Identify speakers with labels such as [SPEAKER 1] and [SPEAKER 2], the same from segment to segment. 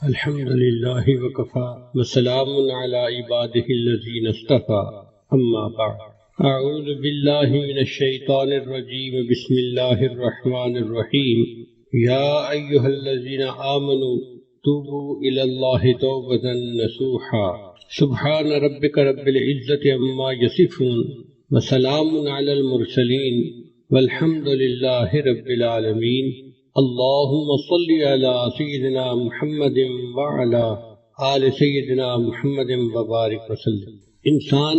[SPEAKER 1] الحمد لله وكفى وسلام على عباده الذين اصطفى أما بعد أعوذ بالله من الشيطان الرجيم بسم الله الرحمن الرحيم يا أيها الذين آمنوا توبوا إلى الله توبة نصوحا سبحان ربك رب العزة عما يصفون وسلام على المرسلين والحمد لله رب العالمين اللهم صل على سيدنا محمد وعلى آل سيدنا محمد وبارک وسلم۔ انسان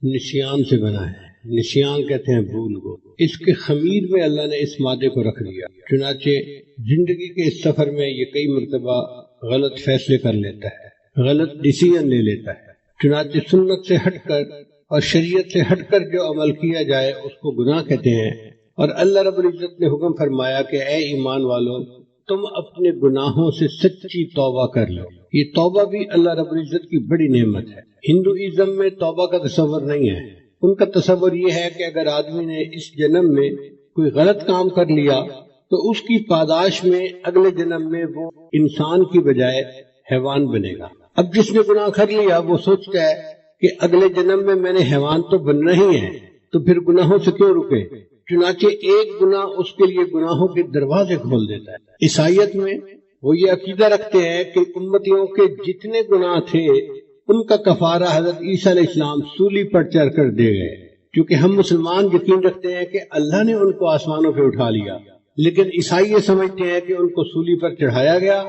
[SPEAKER 1] نسیان سے بنا ہے، نسیان کہتے ہیں بھول کو۔ اس کے خمیر میں اللہ نے اس مادے کو رکھ دیا، چنانچہ زندگی کے اس سفر میں یہ کئی مرتبہ غلط فیصلے کر لیتا ہے، غلط ڈیسیژن لے لیتا ہے۔ چنانچہ سنت سے ہٹ کر اور شریعت سے ہٹ کر جو عمل کیا جائے اس کو گناہ کہتے ہیں۔ اور اللہ رب العزت نے حکم فرمایا کہ اے ایمان والو، تم اپنے گناہوں سے سچی توبہ کر لو۔ یہ توبہ بھی اللہ رب العزت کی بڑی نعمت ہے۔ ہندوازم میں توبہ کا تصور نہیں ہے۔ ان کا تصور یہ ہے کہ اگر آدمی نے اس جنم میں کوئی غلط کام کر لیا تو اس کی پاداش میں اگلے جنم میں وہ انسان کی بجائے حیوان بنے گا۔ اب جس نے گناہ کر لیا وہ سوچتا ہے کہ اگلے جنم میں میں نے حیوان تو بننا ہی ہے، تو پھر گناہوں سے کیوں رکے؟ چنانچہ ایک گناہ اس کے لیے گناہوں کے دروازے کھول دیتا ہے۔ عیسائیت میں وہ یہ عقیدہ رکھتے ہیں کہ امتیوں کے جتنے گناہ تھے ان کا کفارہ حضرت عیسیٰ علیہ السلام سولی پر چڑھ کر دے گئے۔ کیونکہ ہم مسلمان یقین رکھتے ہیں کہ اللہ نے ان کو آسمانوں پہ اٹھا لیا، لیکن عیسائی یہ سمجھتے ہیں کہ ان کو سولی پر چڑھایا گیا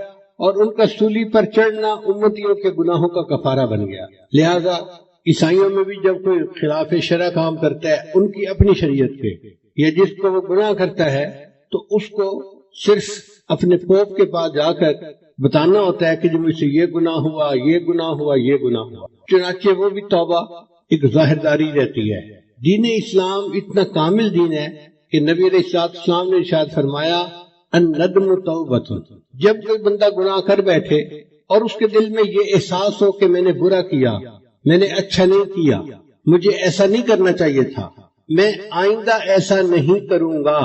[SPEAKER 1] اور ان کا سولی پر چڑھنا امتیوں کے گناہوں کا کفارہ بن گیا۔ لہذا عیسائیوں میں بھی جب کوئی خلاف شرع کام کرتا ہے ان کی اپنی شریعت کے، یا جس کو وہ گناہ کرتا ہے تو اس کو صرف اپنے پوپ کے پاس جا کر بتانا ہوتا ہے کہ جو مجھ سے یہ گناہ ہوا، یہ گناہ ہوا، یہ گناہ ہوا۔ چنانچہ وہ بھی توبہ ایک ظاہرداری رہتی ہے۔ دین اسلام اتنا کامل دین ہے کہ نبی علیہ السلام نے ارشاد فرمایا الندم توبۃ۔ جب کوئی بندہ گناہ کر بیٹھے اور اس کے دل میں یہ احساس ہو کہ میں نے برا کیا، میں نے اچھا نہیں کیا، مجھے ایسا نہیں کرنا چاہیے تھا، میں آئندہ ایسا نہیں کروں گا،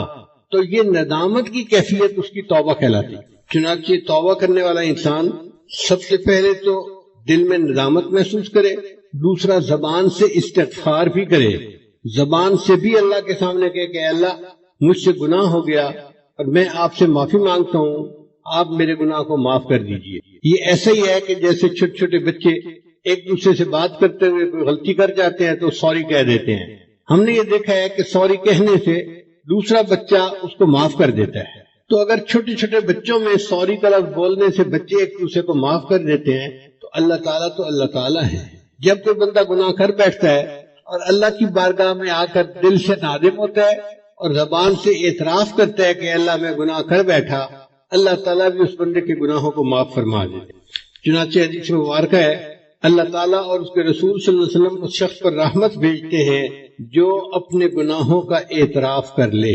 [SPEAKER 1] تو یہ ندامت کی کیفیت اس کی توبہ کہلاتی۔ چنانچہ توبہ کرنے والا انسان سب سے پہلے تو دل میں ندامت محسوس کرے، دوسرا زبان سے استغفار بھی کرے، زبان سے بھی اللہ کے سامنے کہے کہ اللہ مجھ سے گناہ ہو گیا اور میں آپ سے معافی مانگتا ہوں، آپ میرے گناہ کو معاف کر دیجئے۔ یہ ایسا ہی ہے کہ جیسے چھوٹے چھوٹے بچے ایک دوسرے سے بات کرتے ہوئے کوئی غلطی کر جاتے ہیں تو سوری کہہ دیتے ہیں۔ ہم نے یہ دیکھا ہے کہ سوری کہنے سے دوسرا بچہ اس کو معاف کر دیتا ہے۔ تو اگر چھوٹے چھوٹے بچوں میں سوری کا لفظ بولنے سے بچے ایک دوسرے کو معاف کر دیتے ہیں تو اللہ تعالیٰ ہے۔ جب کوئی بندہ گناہ کر بیٹھتا ہے اور اللہ کی بارگاہ میں آ کر دل سے نادم ہوتا ہے اور زبان سے اعتراف کرتا ہے کہ اللہ میں گناہ کر بیٹھا، اللہ تعالیٰ بھی اس بندے کے گناہوں کو معاف فرما دیتے ہیں۔ چنانچہ حدیث مبارکہ ہے اللہ تعالیٰ اور اس کے رسول صلی اللہ علیہ وسلم اس شخص پر رحمت بھیجتے ہیں جو اپنے گناہوں کا اعتراف کر لے۔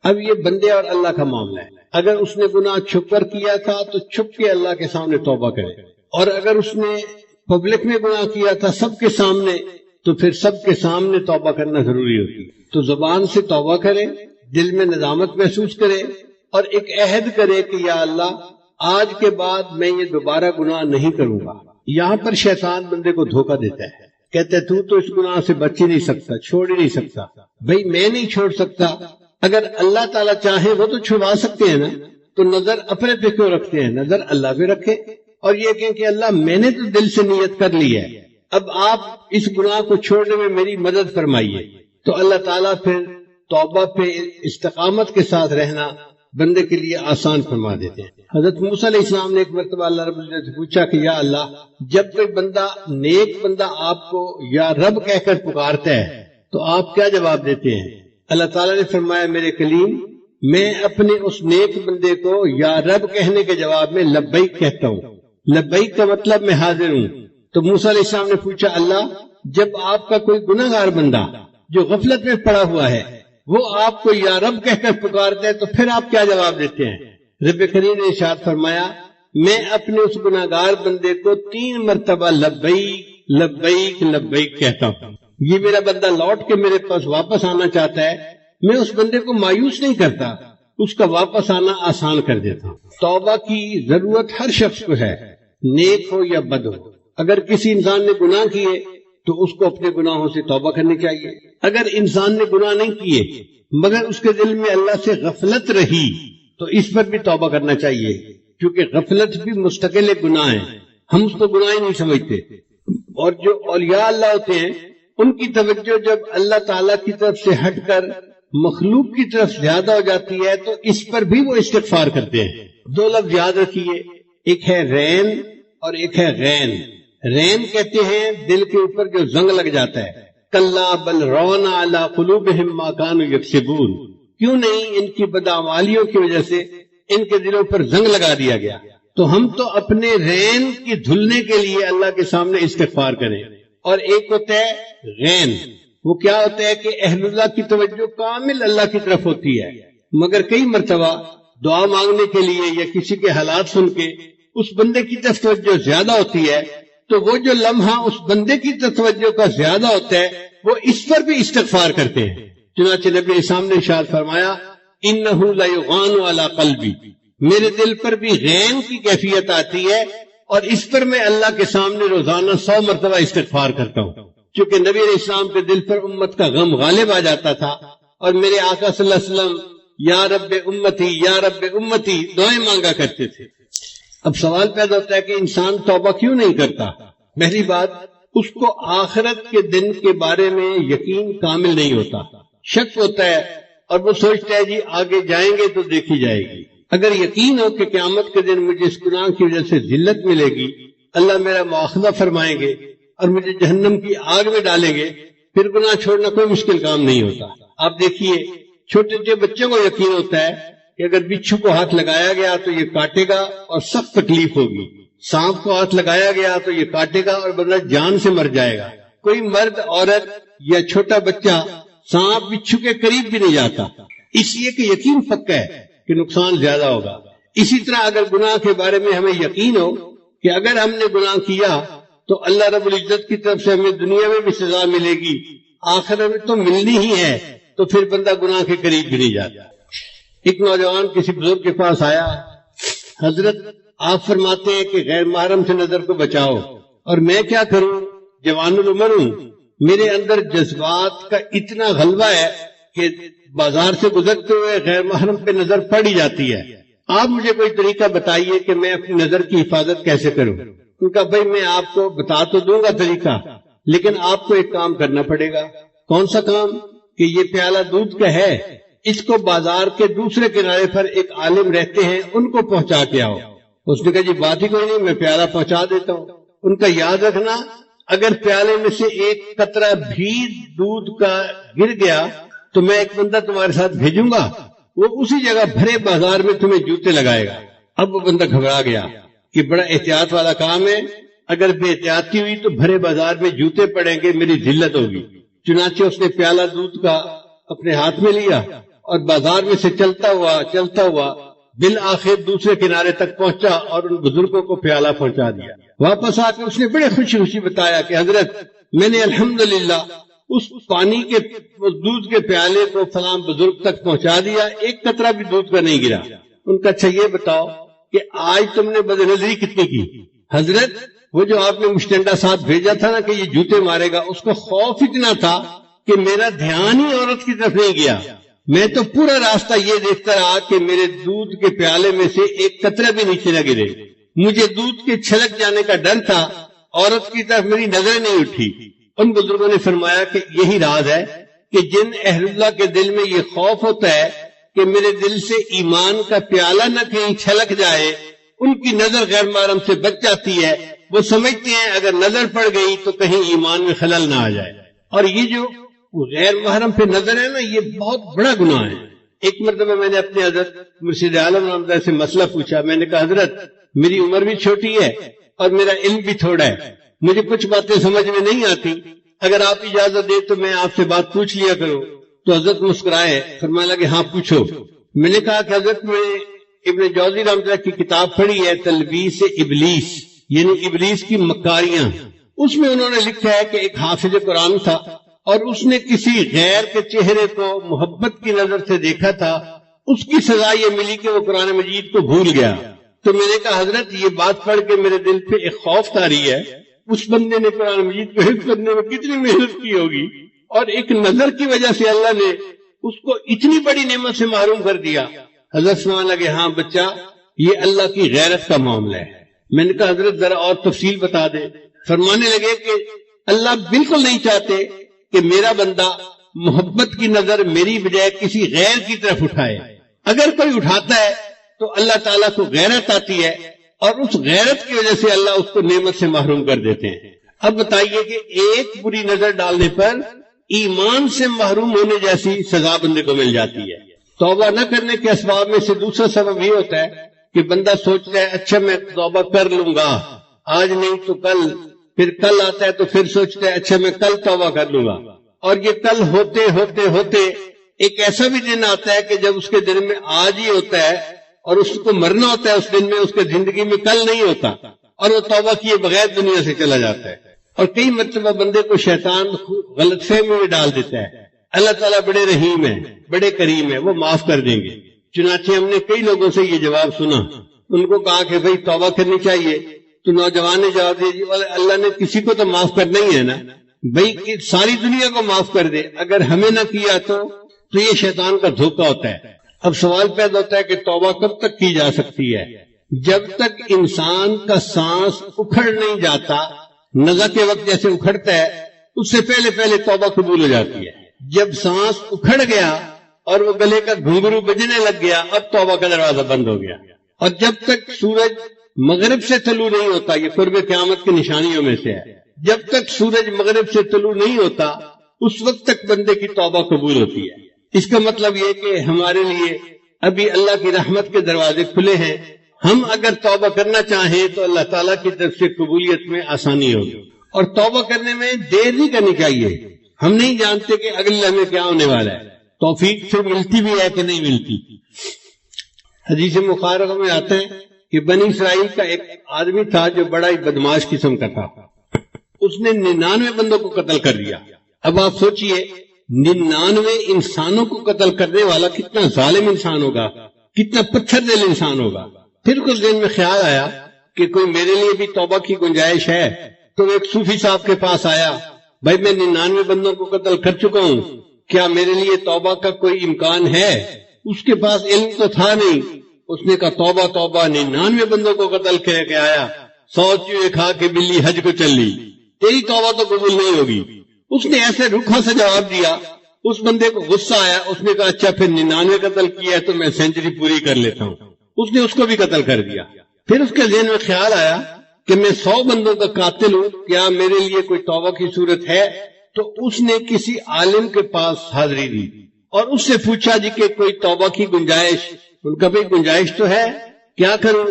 [SPEAKER 1] اب یہ بندے اور اللہ کا معاملہ ہے۔ اگر اس نے گناہ چھپ کر کیا تھا تو چھپ کے اللہ کے سامنے توبہ کرے، اور اگر اس نے پبلک میں گناہ کیا تھا سب کے سامنے تو پھر سب کے سامنے توبہ کرنا ضروری ہوتی۔ تو زبان سے توبہ کرے، دل میں ندامت محسوس کرے اور ایک عہد کرے کہ یا اللہ آج کے بعد میں یہ دوبارہ گناہ نہیں کروں گا۔ یہاں پر شیطان بندے کو دھوکہ دیتا ہے، کہتے تو اس گناہ سے بچ ہی نہیں سکتا، چھوڑ ہی نہیں سکتا۔ بھئی میں نہیں چھوڑ سکتا، اگر اللہ تعالیٰ چاہے وہ تو چھڑوا سکتے ہیں نا، تو نظر اپنے پہ کیوں رکھتے ہیں؟ نظر اللہ پہ رکھے اور یہ کہیں کہ اللہ میں نے تو دل سے نیت کر لی ہے، اب آپ اس گناہ کو چھوڑنے میں میری مدد فرمائیے۔ تو اللہ تعالیٰ پھر توبہ پہ استقامت کے ساتھ رہنا بندے کے لیے آسان فرما دیتے ہیں۔ حضرت موسیٰ علیہ السلام نے ایک مرتبہ اللہ رب العزت سے پوچھا کہ یا اللہ جب کوئی بندہ نیک بندہ آپ کو یا رب کہہ کر پکارتا ہے تو آپ کیا جواب دیتے ہیں؟ اللہ تعالیٰ نے فرمایا میرے کلیم میں اپنے اس نیک بندے کو یا رب کہنے کے جواب میں لبیک کہتا ہوں۔ لبیک کا مطلب میں حاضر ہوں۔ تو موسیٰ علیہ السلام نے پوچھا اللہ جب آپ کا کوئی گناہ گار بندہ جو غفلت میں پڑا ہوا ہے وہ آپ کو یا رب کہہ کر پکارتے ہیں تو پھر آپ کیا جواب دیتے ہیں؟ رب کریم نے ارشاد فرمایا میں اپنے اس گناہ گار بندے کو 3 مرتبہ لبیک لبیک لبیک کہتا ہوں۔ یہ میرا بندہ لوٹ کے میرے پاس واپس آنا چاہتا ہے، میں اس بندے کو مایوس نہیں کرتا، اس کا واپس آنا آسان کر دیتا ہوں۔ توبہ کی ضرورت ہر شخص کو ہے، نیک ہو یا بد ہو۔ اگر کسی انسان نے گناہ کیے تو اس کو اپنے گناہوں سے توبہ کرنی چاہیے۔ اگر انسان نے گناہ نہیں کیے مگر اس کے دل میں اللہ سے غفلت رہی تو اس پر بھی توبہ کرنا چاہیے، کیونکہ غفلت بھی مستقل گناہ ہے، ہم اس کو گناہ ہی نہیں سمجھتے۔ اور جو اولیاء اللہ ہوتے ہیں ان کی توجہ جب اللہ تعالیٰ کی طرف سے ہٹ کر مخلوق کی طرف زیادہ ہو جاتی ہے تو اس پر بھی وہ استغفار کرتے ہیں۔ دو لفظ یاد رکھیے، ایک ہے رین اور ایک ہے غین۔ رین کہتے ہیں دل کے اوپر جو زنگ لگ جاتا ہے، کلا بل رون علی قلوبہم ما کانوا یکسبون، کیوں نہیں ان کی بدعمالیوں کی وجہ سے ان کے دلوں پر زنگ لگا دیا گیا۔ تو ہم تو اپنے رین کی دھلنے کے لیے اللہ کے سامنے استغفار کریں۔ اور ایک ہوتا ہے غین، وہ کیا ہوتا ہے کہ اہل اللہ کی توجہ کامل اللہ کی طرف ہوتی ہے، مگر کئی مرتبہ دعا مانگنے کے لیے یا کسی کے حالات سن کے اس بندے کی طرف توجہ زیادہ ہوتی ہے، تو وہ جو لمحہ اس بندے کی طرف توجہ کا زیادہ ہوتا ہے وہ اس پر بھی استغفار کرتے ہیں۔ چنانچہ نبی اسلام نے ارشاد فرمایا انہ لیغان علی قلبی، میرے دل پر بھی غین کی کیفیت آتی ہے اور اس پر میں اللہ کے سامنے روزانہ 100 مرتبہ استغفار کرتا ہوں، چونکہ نبی علیہ السلام کے دل پر امت کا غم غالب آ جاتا تھا اور میرے آقا صلی اللہ علیہ وسلم یا رب امتی یا رب امتی دعائیں مانگا کرتے تھے۔ اب سوال پیدا ہوتا ہے کہ انسان توبہ کیوں نہیں کرتا؟ پہلی بات، اس کو آخرت کے دن کے بارے میں یقین کامل نہیں ہوتا، شک ہوتا ہے اور وہ سوچتا ہے جی آگے جائیں گے تو دیکھی جائے گی۔ اگر یقین ہو کہ قیامت کے دن مجھے اس گناہ کی وجہ سے ذلت ملے گی، اللہ میرا مواخذہ فرمائیں گے اور مجھے جہنم کی آگ میں ڈالیں گے، پھر گناہ چھوڑنا کوئی مشکل کام نہیں ہوتا۔ آپ دیکھیے چھوٹے چھوٹے بچوں کو یقین ہوتا ہے کہ اگر بچھو کو ہاتھ لگایا گیا تو یہ کاٹے گا اور سخت تکلیف ہوگی، سانپ کو ہاتھ لگایا گیا تو یہ کاٹے گا اور بندہ جان سے مر جائے گا۔ کوئی مرد عورت یا چھوٹا بچہ سانپ بچھو کے قریب بھی نہیں جاتا، اس لیے کہ یقین پکا ہے کہ نقصان زیادہ ہوگا۔ اسی طرح اگر گناہ کے بارے میں ہمیں یقین ہو کہ اگر ہم نے گناہ کیا تو اللہ رب العزت کی طرف سے ہمیں دنیا میں بھی سزا ملے گی، آخرت میں تو ملنی ہی ہے، تو پھر بندہ گناہ کے قریب بھی نہیں جاتا۔ ایک نوجوان کسی بزرگ کے پاس آیا، حضرت آپ فرماتے ہیں کہ غیر محرم سے نظر کو بچاؤ، اور میں کیا کروں، جوان العمر ہوں، میرے اندر جذبات کا اتنا غلبہ ہے کہ بازار سے گزرتے ہوئے غیر محرم پہ نظر پڑ ہی جاتی ہے، آپ مجھے کوئی طریقہ بتائیے کہ میں اپنی نظر کی حفاظت کیسے کروں۔ ان کا بھائی میں آپ کو بتا تو دوں گا طریقہ، لیکن آپ کو ایک کام کرنا پڑے گا۔ کون سا کام؟ کہ یہ پیالہ دودھ کا ہے، اس کو بازار کے دوسرے کنارے پر ایک عالم رہتے ہیں، ان کو پہنچا کے آؤ۔ اس نے کہا جی بات ہی کوئی نہیں، میں پیالہ پہنچا دیتا ہوں۔ ان کا یاد رکھنا اگر پیالے میں سے ایک قطرہ بھی دودھ کا گر گیا تو میں ایک بندہ تمہارے ساتھ بھیجوں گا، وہ اسی جگہ بھرے بازار میں تمہیں جوتے لگائے گا۔ اب وہ بندہ گھبرا گیا کہ بڑا احتیاط والا کام ہے، اگر بے احتیاطی ہوئی تو بھرے بازار میں جوتے پڑیں گے، میری ذلت ہوگی۔ چنانچہ اس نے پیالہ دودھ کا اپنے ہاتھ میں لیا اور بازار میں سے چلتا ہوا بالآخر دوسرے کنارے تک پہنچا اور ان بزرگوں کو پیالہ پہنچا دیا۔ واپس آ کے اس نے بڑے خوشی خوشی بتایا کہ حضرت میں نے الحمدللہ اس پانی کے دودھ کے پیالے کو فلاں بزرگ تک پہنچا دیا، ایک قطرہ بھی دودھ کا نہیں گرا۔ ان کا اچھا یہ بتاؤ کہ آج تم نے بد نظری کتنی کی؟ حضرت وہ جو آپ نے مشٹنڈا ساتھ بھیجا تھا نا کہ یہ جوتے مارے گا، اس کا خوف اتنا تھا کہ میرا دھیان ہی عورت کی طرف نہیں گیا، میں تو پورا راستہ یہ دیکھتا رہا کہ میرے دودھ کے پیالے میں سے ایک قطرہ بھی نیچے نہ گرے، مجھے دودھ کے چھلک جانے کا ڈر تھا، عورت کی طرف میری نظر نہیں اٹھی۔ ان بزرگوں نے فرمایا کہ یہی راز ہے کہ جن اہل اللہ کے دل میں یہ خوف ہوتا ہے کہ میرے دل سے ایمان کا پیالہ نہ کہیں چھلک جائے، ان کی نظر غیر محرم سے بچ جاتی ہے، وہ سمجھتے ہیں اگر نظر پڑ گئی تو کہیں ایمان میں خلل نہ آ جائے۔ اور یہ جو غیر محرم پہ نظر ہے نا، یہ بہت بڑا گناہ ہے۔ ایک مرتبہ میں نے اپنے حضرت مرشد عالم رحمۃ سے مسئلہ پوچھا، میں نے کہا حضرت میری عمر بھی چھوٹی ہے اور میرا علم بھی تھوڑا ہے، مجھے کچھ باتیں سمجھ میں نہیں آتی، اگر آپ اجازت دے تو میں آپ سے بات پوچھ لیا کروں۔ تو حضرت مسکرائے، فرمانے لگے ہاں پوچھو۔ میں نے کہا کہ حضرت میں ابن جوزی رحمۃ اللہ کی کتاب پڑھی ہے تلبیس ابلیس، یعنی ابلیس کی مکاریاں، اس میں انہوں نے لکھا ہے کہ ایک حافظ قرآن تھا اور اس نے کسی غیر کے چہرے کو محبت کی نظر سے دیکھا تھا، اس کی سزا یہ ملی کہ وہ قرآن مجید کو بھول گیا۔ تو میں نے کہا حضرت یہ بات پڑھ کے میرے دل پہ ایک خوف طاری ہے، اس بندے نے قرآن مجید کو حفظ کرنے میں کتنی محنت کی ہوگی، اور ایک نظر کی وجہ سے اللہ نے اس کو اتنی بڑی نعمت سے محروم کر دیا۔ حضرت سمجھنے لگے ہاں بچہ یہ اللہ کی غیرت کا معاملہ ہے۔ میں نے کہا حضرت ذرا اور تفصیل بتا دیں۔ فرمانے لگے کہ اللہ بالکل نہیں چاہتے کہ میرا بندہ محبت کی نظر میری بجائے کسی غیر کی طرف اٹھائے۔ اگر کوئی اٹھاتا ہے تو اللہ تعالیٰ کو غیرت آتی ہے، اور اس غیرت کی وجہ سے اللہ اس کو نعمت سے محروم کر دیتے ہیں۔ اب بتائیے کہ ایک بری نظر ڈالنے پر ایمان سے محروم ہونے جیسی سزا بندے کو مل جاتی ہے۔ توبہ نہ کرنے کے اسباب میں سے دوسرا سبب یہ ہوتا ہے کہ بندہ سوچتا ہے اچھا میں توبہ کر لوں گا، آج نہیں تو کل، پھر کل آتا ہے تو پھر سوچتا ہے اچھا میں کل توبہ کر لوں گا، اور یہ کل ہوتے ہوتے ہوتے ایک ایسا بھی دن آتا ہے کہ جب اس کے دن میں آج ہی ہوتا ہے اور اس کو مرنا ہوتا ہے، اس دن میں اس کے زندگی میں کل نہیں ہوتا، اور وہ توبہ کیے بغیر دنیا سے چلا جاتا ہے۔ اور کئی مرتبہ بندے کو شیطان غلط فہمی میں ڈال دیتا ہے۔ اللہ تعالیٰ بڑے رحیم ہے، بڑے کریم ہے، وہ معاف کر دیں گے۔ چنانچہ ہم نے کئی لوگوں سے یہ جواب سنا، ان کو کہا کہ بھئی توبہ کرنی چاہیے، تو نوجوان نے جواب دیا جی اللہ نے کسی کو تو معاف کرنا ہی ہے نا، بھئی ساری دنیا کو معاف کر دے، اگر ہمیں نہ کیا تو یہ شیطان کا دھوکہ ہوتا ہے۔ اب سوال پیدا ہوتا ہے کہ توبہ کب تک کی جا سکتی ہے؟ جب تک انسان کا سانس اکھڑ نہیں جاتا، نزع کے وقت جیسے اکھڑتا ہے اس سے پہلے پہلے توبہ قبول ہو جاتی ہے۔ جب سانس اکھڑ گیا اور وہ گلے کا گھنگرو بجنے لگ گیا، اب توبہ کا دروازہ بند ہو گیا۔ اور جب تک سورج مغرب سے طلوع نہیں ہوتا، یہ قرب قیامت کی نشانیوں میں سے ہے، جب تک سورج مغرب سے طلوع نہیں ہوتا اس وقت تک بندے کی توبہ قبول ہوتی ہے۔ اس کا مطلب یہ کہ ہمارے لیے ابھی اللہ کی رحمت کے دروازے کھلے ہیں، ہم اگر توبہ کرنا چاہیں تو اللہ تعالیٰ کی طرف سے قبولیت میں آسانی ہوگی، اور توبہ کرنے میں دیر نہیں کرنی چاہیے۔ ہم نہیں جانتے کہ اگلے لمحے کیا ہونے والا ہے، توفیق سے ملتی بھی ہے کہ نہیں ملتی۔ حدیث مبارکہ میں آتا ہے کہ بنی اسرائیل کا ایک آدمی تھا جو بڑا ہی بدماش قسم کا تھا، اس نے 99 بندوں کو قتل کر دیا۔ اب آپ سوچئے 99 انسانوں کو قتل کرنے والا کتنا ظالم انسان ہوگا، کتنا پتھر دل انسان ہوگا۔ پھر کچھ دن میں خیال آیا کہ کوئی میرے لیے بھی توبہ کی گنجائش ہے، تو ایک صوفی صاحب کے پاس آیا، بھائی میں 99 بندوں کو قتل کر چکا ہوں، کیا میرے لیے توبہ کا کوئی امکان ہے؟ اس کے پاس علم تو تھا نہیں، اس نے کہا توبہ توبہ، 99 بندوں کو قتل کر کے آیا، 100 چوہے کھا کے بلی حج کو چل لی، تیری توبہ تو قبول نہیں ہوگی۔ اس نے ایسے روکھا سا جواب دیا، اس بندے کو غصہ آیا، اس نے کہا اچھا پھر 99 قتل کیا ہے تو میں سینچری پوری کر لیتا ہوں۔ اس نے اس کو بھی قتل کر دیا۔ پھر اس کے ذہن میں خیال آیا کہ میں 100 بندوں کا قاتل ہوں، کیا میرے لیے کوئی توبہ کی صورت ہے؟ تو اس نے کسی عالم کے پاس حاضری دی اور اس سے پوچھا جی کہ کوئی توبہ کی گنجائش؟ ان کا بھئی گنجائش تو ہے، کیا کروں؟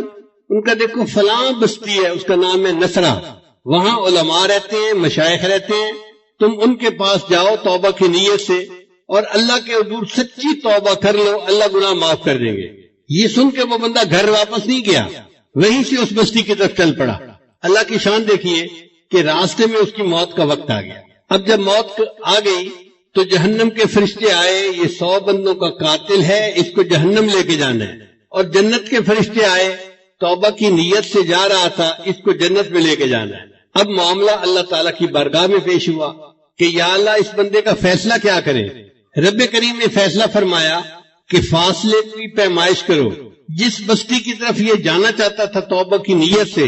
[SPEAKER 1] ان کا دیکھو فلاں بستی ہے، اس کا نام ہے نصرہ، وہاں علماء رہتے ہیں، مشائخ رہتے ہیں، تم ان کے پاس جاؤ توبہ کی نیت سے اور اللہ کے حضور سچی توبہ کر لو، اللہ گناہ معاف کر دیں گے۔ یہ سن کے وہ بندہ گھر واپس نہیں گیا، وہیں سے اس بستی کی طرف چل پڑا۔ اللہ کی شان دیکھیے کہ راستے میں اس کی موت کا وقت آ گیا۔ اب جب موت آ گئی تو جہنم کے فرشتے آئے، یہ 100 بندوں کا قاتل ہے، اس کو جہنم لے کے جانا ہے، اور جنت کے فرشتے آئے، توبہ کی نیت سے جا رہا تھا، اس کو جنت میں لے کے جانا ہے۔ اب معاملہ اللہ تعالیٰ کی بارگاہ میں پیش ہوا کہ یا اللہ اس بندے کا فیصلہ کیا کریں؟ رب کریم نے فیصلہ فرمایا کہ فاصلے کی پیمائش کرو، جس بستی کی طرف یہ جانا چاہتا تھا توبہ کی نیت سے،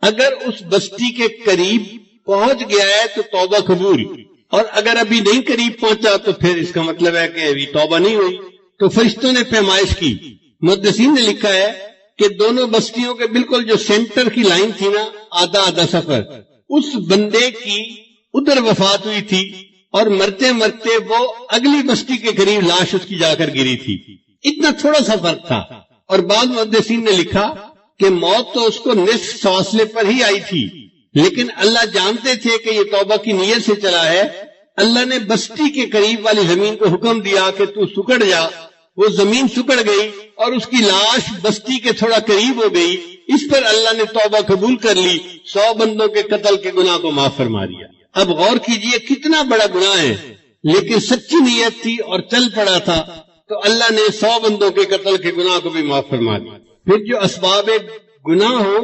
[SPEAKER 1] اگر اس بستی کے قریب پہنچ گیا ہے تو توبہ قبول، اور اگر ابھی نہیں قریب پہنچا تو پھر اس کا مطلب ہے کہ ابھی توبہ نہیں ہوئی۔ تو فرشتوں نے پیمائش کی۔ محدثین نے لکھا ہے کہ دونوں بستیوں کے بالکل جو سینٹر کی لائن تھی نا، آدھا آدھا سفر، اس بندے کی ادھر وفات ہوئی تھی اور مرتے مرتے وہ اگلی بستی کے قریب لاش اس کی جا کر گری تھی۔ اتنا تھوڑا سا فرق تھا۔ اور بعض محدثین نے لکھا کہ موت تو اس کو نصف فاصلے پر ہی آئی تھی، لیکن اللہ جانتے تھے کہ یہ توبہ کی نیت سے چلا ہے، اللہ نے بستی کے قریب والی زمین کو حکم دیا کہ تو سکڑ جا۔ وہ زمین سکڑ گئی اور اس کی لاش بستی کے تھوڑا قریب ہو گئی، اس پر اللہ نے توبہ قبول کر لی، 100 بندوں کے قتل کے گناہ کو معاف فرما دیا۔ اب غور کیجئے کتنا بڑا گناہ ہے، لیکن سچی نیت تھی اور چل پڑا تھا تو اللہ نے 100 بندوں کے قتل کے گناہ کو بھی معاف فرما دیا۔ پھر جو اسباب گناہ ہو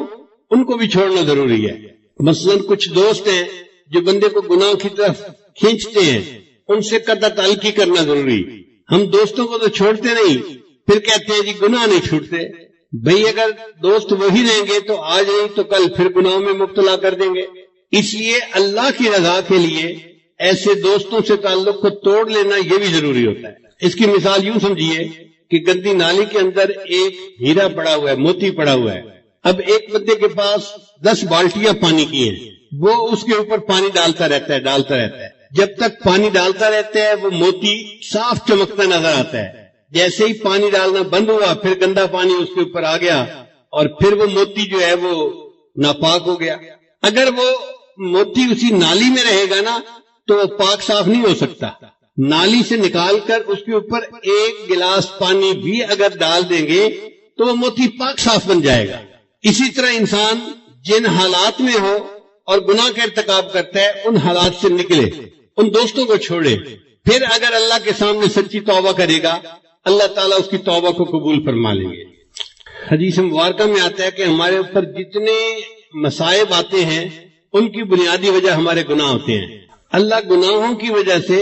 [SPEAKER 1] ان کو بھی چھوڑنا ضروری ہے. مثلا کچھ دوست ہیں جو بندے کو گناہ کی طرف کھینچتے ہیں، ان سے قطع تعلقی کرنا ضروری. ہم دوستوں کو تو چھوڑتے نہیں، پھر کہتے ہیں جی گناہ نہیں چھوٹتے. بھئی اگر دوست وہی رہیں گے تو آج نہیں تو کل پھر گناہوں میں مبتلا کر دیں گے. اس لیے اللہ کی رضا کے لیے ایسے دوستوں سے تعلق کو توڑ لینا یہ بھی ضروری ہوتا ہے. اس کی مثال یوں سمجھیے کہ گندی نالی کے اندر ایک ہیرا پڑا ہوا ہے، موتی پڑا ہوا ہے. اب ایک بندے کے پاس 10 بالٹیاں پانی کی ہیں، وہ اس کے اوپر پانی ڈالتا رہتا ہے. جب تک پانی ڈالتا رہتا ہے وہ موتی صاف چمکتا نظر آتا ہے. جیسے ہی پانی ڈالنا بند ہوا پھر گندا پانی اس کے اوپر آ گیا اور پھر وہ موتی جو ہے وہ ناپاک ہو گیا. اگر وہ موتی اسی نالی میں رہے گا نا تو وہ پاک صاف نہیں ہو سکتا. نالی سے نکال کر اس کے اوپر ایک گلاس پانی بھی اگر ڈال دیں گے تو وہ موتی پاک صاف بن جائے گا. اسی طرح انسان جن حالات میں ہو اور گناہ کا ارتکاب کرتا ہے ان حالات سے نکلے، ان دوستوں کو چھوڑے. پھر اگر اللہ کے سامنے سچی توبہ کرے گا اللہ تعالیٰ اس کی توبہ کو قبول فرما لیں گے. حدیث مبارکہ میں آتا ہے کہ ہمارے اوپر جتنے مصائب آتے ہیں ان کی بنیادی وجہ ہمارے گناہ ہوتے ہیں. اللہ گناہوں کی وجہ سے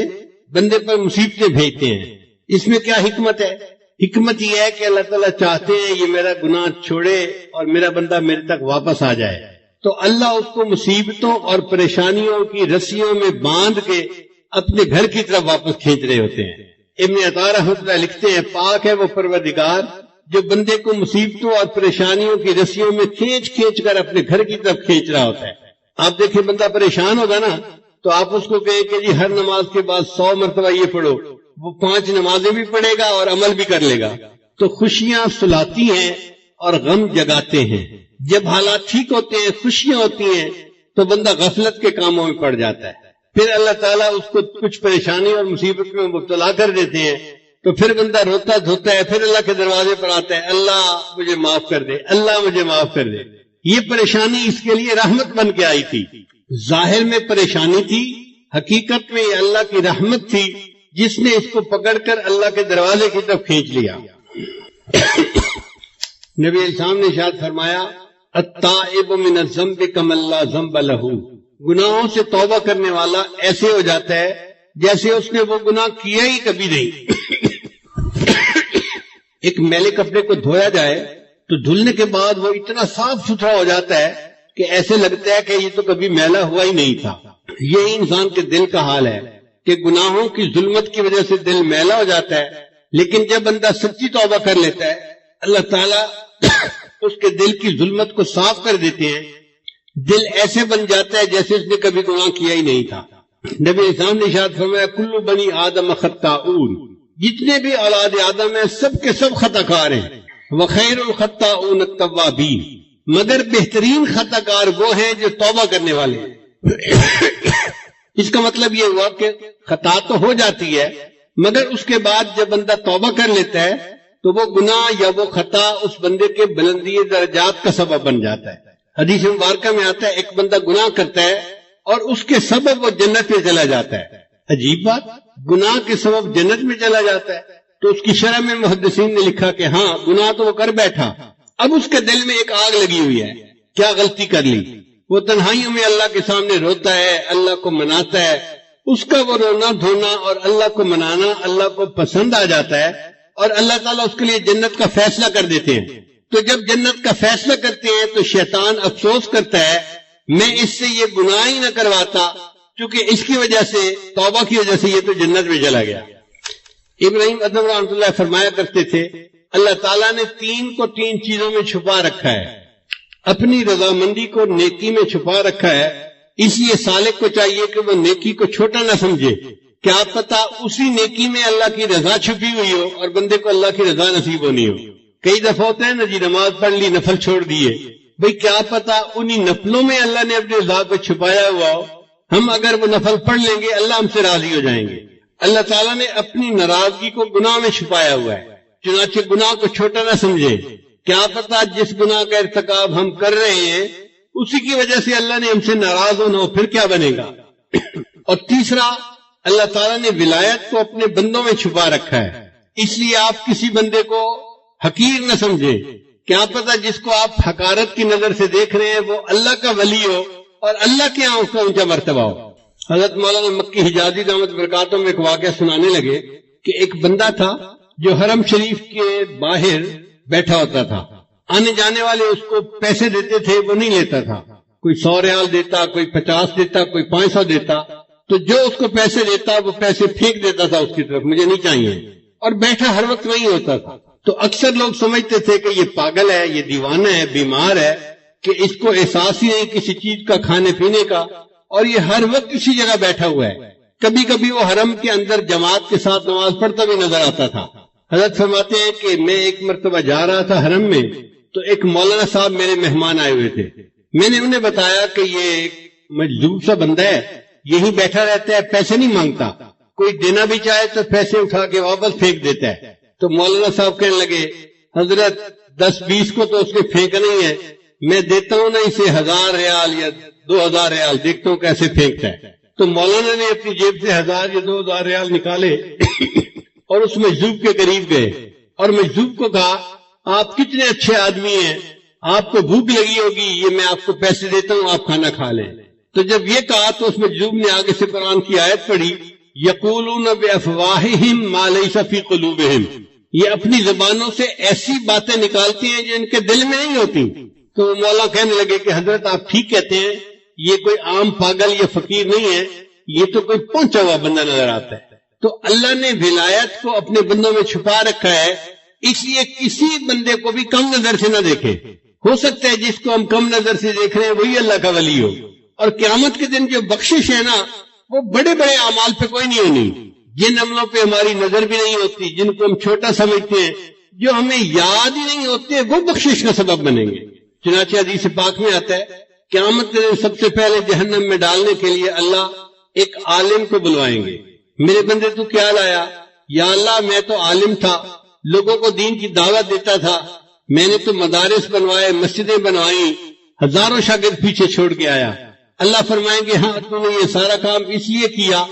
[SPEAKER 1] بندے پر مصیبتیں بھیجتے ہیں. اس میں کیا حکمت ہے؟ حکمت یہ ہے کہ اللہ تعالیٰ چاہتے ہیں یہ میرا گناہ چھوڑے اور میرا بندہ میرے تک واپس آ جائے، تو اللہ اس کو مصیبتوں اور پریشانیوں کی رسیوں میں باندھ کے اپنے گھر کی طرف واپس کھینچ رہے ہوتے ہیں. ابن عطا رحمۃ اللہ لکھتے ہیں پاک ہے وہ پروردگار جو بندے کو مصیبتوں اور پریشانیوں کی رسیوں میں کھینچ کھینچ کر اپنے گھر کی طرف کھینچ رہا ہوتا ہے. آپ دیکھیں بندہ پریشان ہوگا نا تو آپ اس کو کہیں کہ جی ہر نماز کے بعد 100 مرتبہ یہ پڑھو، وہ 5 نمازیں بھی پڑھے گا اور عمل بھی کر لے گا. تو خوشیاں سلاتی ہیں اور غم جگاتے ہیں. جب حالات ٹھیک ہوتے ہیں، خوشیاں ہوتی ہیں، تو بندہ غفلت کے کاموں میں پڑ جاتا ہے. پھر اللہ تعالیٰ اس کو کچھ پریشانی اور مصیبت میں مبتلا کر دیتے ہیں تو پھر بندہ روتا دھوتا ہے، پھر اللہ کے دروازے پر آتا ہے، اللہ مجھے معاف کر دے، اللہ مجھے معاف کر دے. یہ پریشانی اس کے لیے رحمت بن کے آئی تھی. ظاہر میں پریشانی تھی، حقیقت میں یہ اللہ کی رحمت تھی جس نے اس کو پکڑ کر اللہ کے دروازے کی طرف کھینچ لیا. نبی السلام نے ارشاد فرمایا التائب من الذنب کمن لا ذنب لہ، گناہوں سے توبہ کرنے والا ایسے ہو جاتا ہے جیسے اس نے وہ گناہ کیا ہی کبھی نہیں. ایک میلے کپڑے کو دھویا جائے تو دھلنے کے بعد وہ اتنا صاف ستھرا ہو جاتا ہے کہ ایسے لگتا ہے کہ یہ تو کبھی میلا ہوا ہی نہیں تھا. یہی انسان کے دل کا حال ہے کہ گناہوں کی ظلمت کی وجہ سے دل میلا ہو جاتا ہے، لیکن جب بندہ سچی توبہ کر لیتا ہے اللہ تعالیٰ اس کے دل کی ظلمت کو صاف کر دیتے ہیں. دل ایسے بن جاتا ہے جیسے اس نے کبھی گناہ کیا ہی نہیں تھا. نبی اسلام نے ارشاد فرمایا کل بنی آدم خطاؤن، جتنے بھی اولاد آدم ہیں سب کے سب خطا کار ہیں. وخیر الخطاؤن التوابین، مگر بہترین خطا کار وہ ہیں جو توبہ کرنے والے ہیں. اس کا مطلب یہ ہوا کہ خطا تو ہو جاتی ہے مگر اس کے بعد جب بندہ توبہ کر لیتا ہے تو وہ گناہ یا وہ خطا اس بندے کے بلندی درجات کا سبب بن جاتا ہے. حدیث مبارکہ میں آتا ہے ایک بندہ گناہ کرتا ہے اور اس کے سبب وہ جنت میں چلا جاتا ہے. عجیب بات، گناہ کے سبب جنت میں چلا جاتا ہے. تو اس کی شرح میں محدثین نے لکھا کہ ہاں گناہ تو وہ کر بیٹھا، اب اس کے دل میں ایک آگ لگی ہوئی ہے، کیا غلطی کر لی. وہ تنہائیوں میں اللہ کے سامنے روتا ہے، اللہ کو مناتا ہے. اس کا وہ رونا دھونا اور اللہ کو منانا اللہ کو پسند آ جاتا ہے اور اللہ تعالیٰ اس کے لیے جنت کا فیصلہ کر دیتے ہیں. تو جب جنت کا فیصلہ کرتے ہیں تو شیطان افسوس کرتا ہے میں اس سے یہ گناہ ہی نہ کرواتا کیونکہ اس کی وجہ سے توبہ کی وجہ سے یہ تو جنت میں چلا گیا. ابراہیم ادم رحمۃ اللہ فرمایا کرتے تھے اللہ تعالیٰ نے 3 کو 3 چیزوں میں چھپا رکھا ہے. اپنی رضامندی کو نیکی میں چھپا رکھا ہے، اس لیے سالک کو چاہیے کہ وہ نیکی کو چھوٹا نہ سمجھے. کیا پتا اسی نیکی میں اللہ کی رضا چھپی ہوئی ہو اور بندے کو اللہ کی رضا نصیب ہونی ہو. کئی دفعہ ہوتا ہے نا جی نماز پڑھ لی نفل چھوڑ دیے، بھئی کیا پتا انہی نفلوں میں اللہ نے اپنے رضا کو چھپایا ہوا ہو. ہم اگر وہ نفل پڑھ لیں گے اللہ ہم سے راضی ہو جائیں گے. اللہ تعالیٰ نے اپنی ناراضگی کو گناہ میں چھپایا ہوا ہے، چنانچہ گناہ کو چھوٹا نہ سمجھے. کیا پتا جس گناہ کا ارتکاب ہم کر رہے ہیں اسی کی وجہ سے اللہ نے ہم سے ناراض ہونا ہو، پھر کیا بنے گا. اور تیسرا اللہ تعالیٰ نے ولایت کو اپنے بندوں میں چھپا رکھا ہے، اس لیے آپ کسی بندے کو حقیر نہ سمجھیں کیا پتہ جس کو آپ حقارت کی نظر سے دیکھ رہے ہیں وہ اللہ کا ولی ہو اور اللہ کے یہاں اس کا اونچا مرتبہ ہو۔ حضرت مولانا مکی حجازی دامت برکاتہ میں ایک واقعہ سنانے لگے کہ ایک بندہ تھا جو حرم شریف کے باہر بیٹھا ہوتا تھا، آنے جانے والے اس کو پیسے دیتے تھے، وہ نہیں لیتا تھا، کوئی 100 ریال دیتا، کوئی 50 دیتا، کوئی 500 دیتا، تو جو اس کو پیسے دیتا وہ پیسے پھینک دیتا تھا اس کی طرف، مجھے نہیں چاہیے، اور بیٹھا ہر وقت وہی ہوتا تھا۔ تو اکثر لوگ سمجھتے تھے کہ یہ پاگل ہے، یہ دیوانہ ہے، بیمار ہے، کہ اس کو احساس ہی نہیں کسی چیز کا، کھانے پینے کا، اور یہ ہر وقت اسی جگہ بیٹھا ہوا ہے۔ کبھی کبھی وہ حرم کے اندر جماعت کے ساتھ نماز پڑھتا بھی نظر آتا تھا۔ حضرت فرماتے ہیں کہ میں ایک مرتبہ جا رہا تھا حرم میں، تو ایک مولانا صاحب میرے مہمان آئے ہوئے تھے۔ میں نے انہیں بتایا کہ یہ ایک مجذوب سا بندہ ہے، یہی بیٹھا رہتا ہے، پیسے نہیں مانگتا، کوئی دینا بھی چاہے تو پیسے اٹھا کے واپس پھینک دیتا ہے۔ تو مولانا صاحب کہنے لگے حضرت 10-20 کو تو اس نے پھینکا نہیں ہے، میں دیتا ہوں نا اسے 1000 ریال یا 2000 ریال، دیکھتا ہوں کیسے پھینکتا ہے۔ تو مولانا نے اپنی جیب سے 1000 یا 2000 ریال نکالے اور اس مجذوب کے قریب گئے اور مجذوب کو کہا آپ کتنے اچھے آدمی ہیں، آپ کو بھوک لگی ہوگی، یہ میں آپ کو پیسے دیتا ہوں، آپ کھانا کھا لیں۔ تو جب یہ کہا تو اس مجذوب نے آگے سے قرآن کی آیت پڑھی، یقولون بافواہہم ما لیس فی قلوبہم، یہ اپنی زبانوں سے ایسی باتیں نکالتے ہیں جو ان کے دل میں نہیں ہوتی۔ تو مولا کہنے لگے کہ حضرت آپ ٹھیک کہتے ہیں، یہ کوئی عام پاگل یا فقیر نہیں ہے، یہ تو کوئی پہنچا ہوا بندہ نظر آتا ہے۔ تو اللہ نے ولایت کو اپنے بندوں میں چھپا رکھا ہے، اس لیے کسی بندے کو بھی کم نظر سے نہ دیکھے۔ ہو سکتا ہے جس کو ہم کم نظر سے دیکھ رہے ہیں وہی اللہ کا ولی ہو، اور قیامت کے دن جو بخشش ہے نا وہ بڑے بڑے اعمال پہ کوئی نہیں ہونی، جن عملوں پہ ہماری نظر بھی نہیں ہوتی، جن کو ہم چھوٹا سمجھتے ہیں، جو ہمیں یاد ہی نہیں ہوتے، وہ بخشش کا سبب بنیں گے۔ چنانچہ حدیث پاک میں آتا ہے قیامت کے دن سب سے پہلے جہنم میں ڈالنے کے لیے اللہ ایک عالم کو بلوائیں گے، میرے بندے تو کیا لایا؟ یا اللہ میں تو عالم تھا، لوگوں کو دین کی دعوت دیتا تھا، میں نے تو مدارس بنوائے، مسجدیں بنوائیں، ہزاروں شاگرد پیچھے چھوڑ کے آیا۔ اللہ فرمائیں گے ہاں تو نے یہ سارا کام اس لیے کیا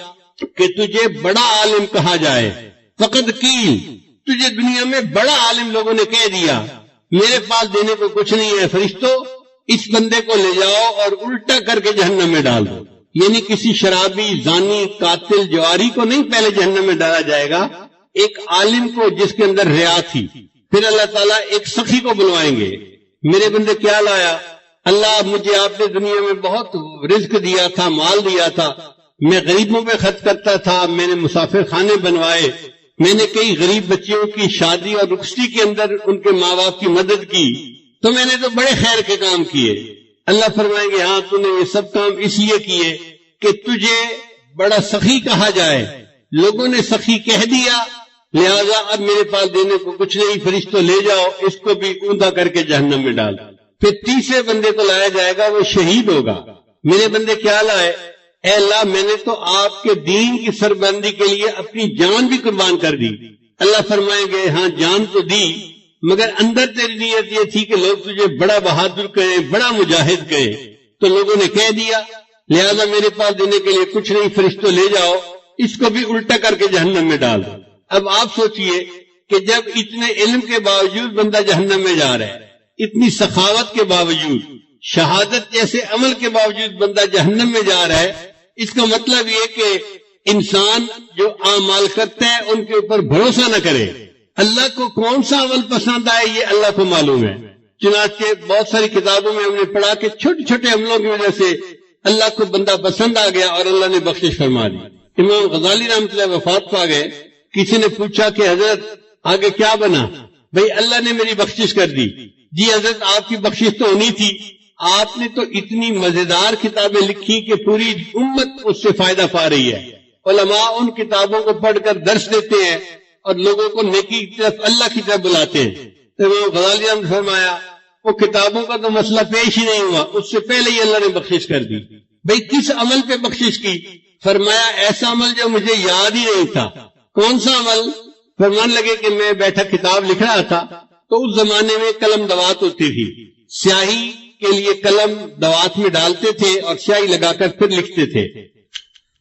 [SPEAKER 1] کہ تجھے بڑا عالم کہا جائے، فقط کی تجھے دنیا میں بڑا عالم لوگوں نے کہہ دیا، میرے پاس دینے کو کچھ نہیں ہے، فرشتوں اس بندے کو لے جاؤ اور الٹا کر کے جہنم میں ڈال دو۔ یعنی کسی شرابی، زانی، قاتل، جواری کو نہیں پہلے جہنم میں ڈالا جائے گا، ایک عالم کو جس کے اندر ریا تھی۔ پھر اللہ تعالیٰ ایک سخی کو بلوائیں گے، میرے بندے کیا لایا؟ اللہ مجھے آپ نے دنیا میں بہت رزق دیا تھا، مال دیا تھا، میں غریبوں پہ خرچ کرتا تھا، میں نے مسافر خانے بنوائے، میں نے کئی غریب بچیوں کی شادی اور رخصتی کے اندر ان کے ماں باپ کی مدد کی، تو میں نے تو بڑے خیر کے کام کیے۔ اللہ فرمائیں گے ہاں تو نے یہ سب کام اس لیے کیے کہ تجھے بڑا سخی کہا جائے، لوگوں نے سخی کہہ دیا، لہذا اب میرے پاس دینے کو کچھ نہیں، فرشتوں لے جاؤ اس کو بھی اوندا کر کے جہنم میں ڈال۔ پھر تیسرے بندے کو لایا جائے گا، وہ شہید ہوگا، میرے بندے کیا لائے؟ اے اللہ میں نے تو آپ کے دین کی سربلندی کے لیے اپنی جان بھی قربان کر دی۔ اللہ فرمائیں گے ہاں جان تو دی، مگر اندر تیری نیت یہ تھی کہ لوگ تجھے بڑا بہادر کہیں، بڑا مجاہد کہیں، تو لوگوں نے کہہ دیا، لہذا میرے پاس دینے کے لیے کچھ نہیں، فرشتوں لے جاؤ اس کو بھی الٹا کر کے جہنم میں ڈال دو۔ اب آپ سوچئے کہ جب اتنے علم کے باوجود بندہ جہنم میں جا رہا ہے، اتنی سخاوت کے باوجود، شہادت جیسے عمل کے باوجود بندہ جہنم میں جا رہا ہے، اس کا مطلب یہ کہ انسان جو اعمال کرتا ہے ان کے اوپر بھروسہ نہ کرے۔ اللہ کو کون سا عمل پسند آئے یہ اللہ کو معلوم ہے۔ چنانچہ بہت ساری کتابوں میں ہم نے پڑھا کہ چھوٹے چھوٹے عملوں کی وجہ سے اللہ کو بندہ پسند آ گیا اور اللہ نے بخشش فرما دی۔ امام غزالی رحمۃ اللہ وفات پا گئے، کسی نے پوچھا کہ حضرت آگے کیا بنا؟ بھئی اللہ نے میری بخشش کر دی۔ جی حضرت آپ کی بخشش تو ہونی تھی، آپ نے تو اتنی مزیدار کتابیں لکھی کہ پوری امت اس سے فائدہ پا رہی ہے۔ علماء ان کتابوں کو پڑھ کر درس دیتے ہیں اور لوگوں کو نیکی کی طرف، اللہ کی طرف بلاتے ہیں۔ تو امام غزالی نے فرمایا وہ کتابوں کا تو مسئلہ پیش ہی نہیں ہوا، اس سے پہلے ہی اللہ نے بخشش کر دی۔ بھئی کس عمل پہ بخشش کی؟ فرمایا ایسا عمل جو مجھے یاد ہی نہیں تھا۔ کون سا عمل؟ فرمان لگے کہ میں بیٹھا کتاب لکھ رہا تھا، تو اس زمانے میں قلم دوات ہوتی تھی، سیاہی کے لیے قلم دوات میں ڈالتے تھے اور سیاہی لگا کر پھر لکھتے تھے۔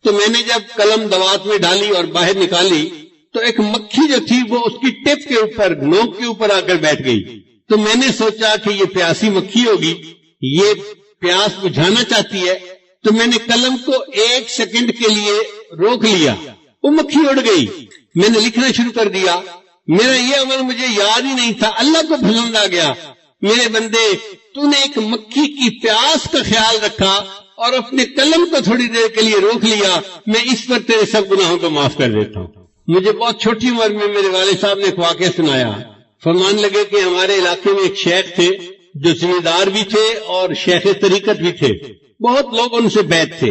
[SPEAKER 1] تو میں نے جب قلم دوات میں ڈالی اور باہر نکالی تو ایک مکھی جو تھی وہ اس کی ٹپ کے اوپر، نوک کے اوپر آ کر بیٹھ گئی۔ تو میں نے سوچا کہ یہ پیاسی مکھی ہوگی، یہ پیاس بجھانا چاہتی ہے، تو میں نے قلم کو 1 سیکنڈ کے لیے روک لیا، وہ مکھی اڑ گئی۔ میں نے لکھنا شروع کر دیا، میرا یہ عمل مجھے یاد ہی نہیں تھا، اللہ کو پسند آ گیا۔ میرے بندے، تو نے ایک مکھی کی پیاس کا خیال رکھا اور اپنے قلم کو تھوڑی دیر کے لیے روک لیا، میں اس پر تیرے سب گناہوں کو معاف کر دیتا ہوں۔ مجھے بہت چھوٹی عمر میں میرے والد صاحب نے ایک واقعہ سنایا، فرمان لگے کہ ہمارے علاقے میں ایک شیخ تھے جو ذمہ دار بھی تھے اور شیخ طریقت بھی تھے، بہت لوگ ان سے بیعت تھے۔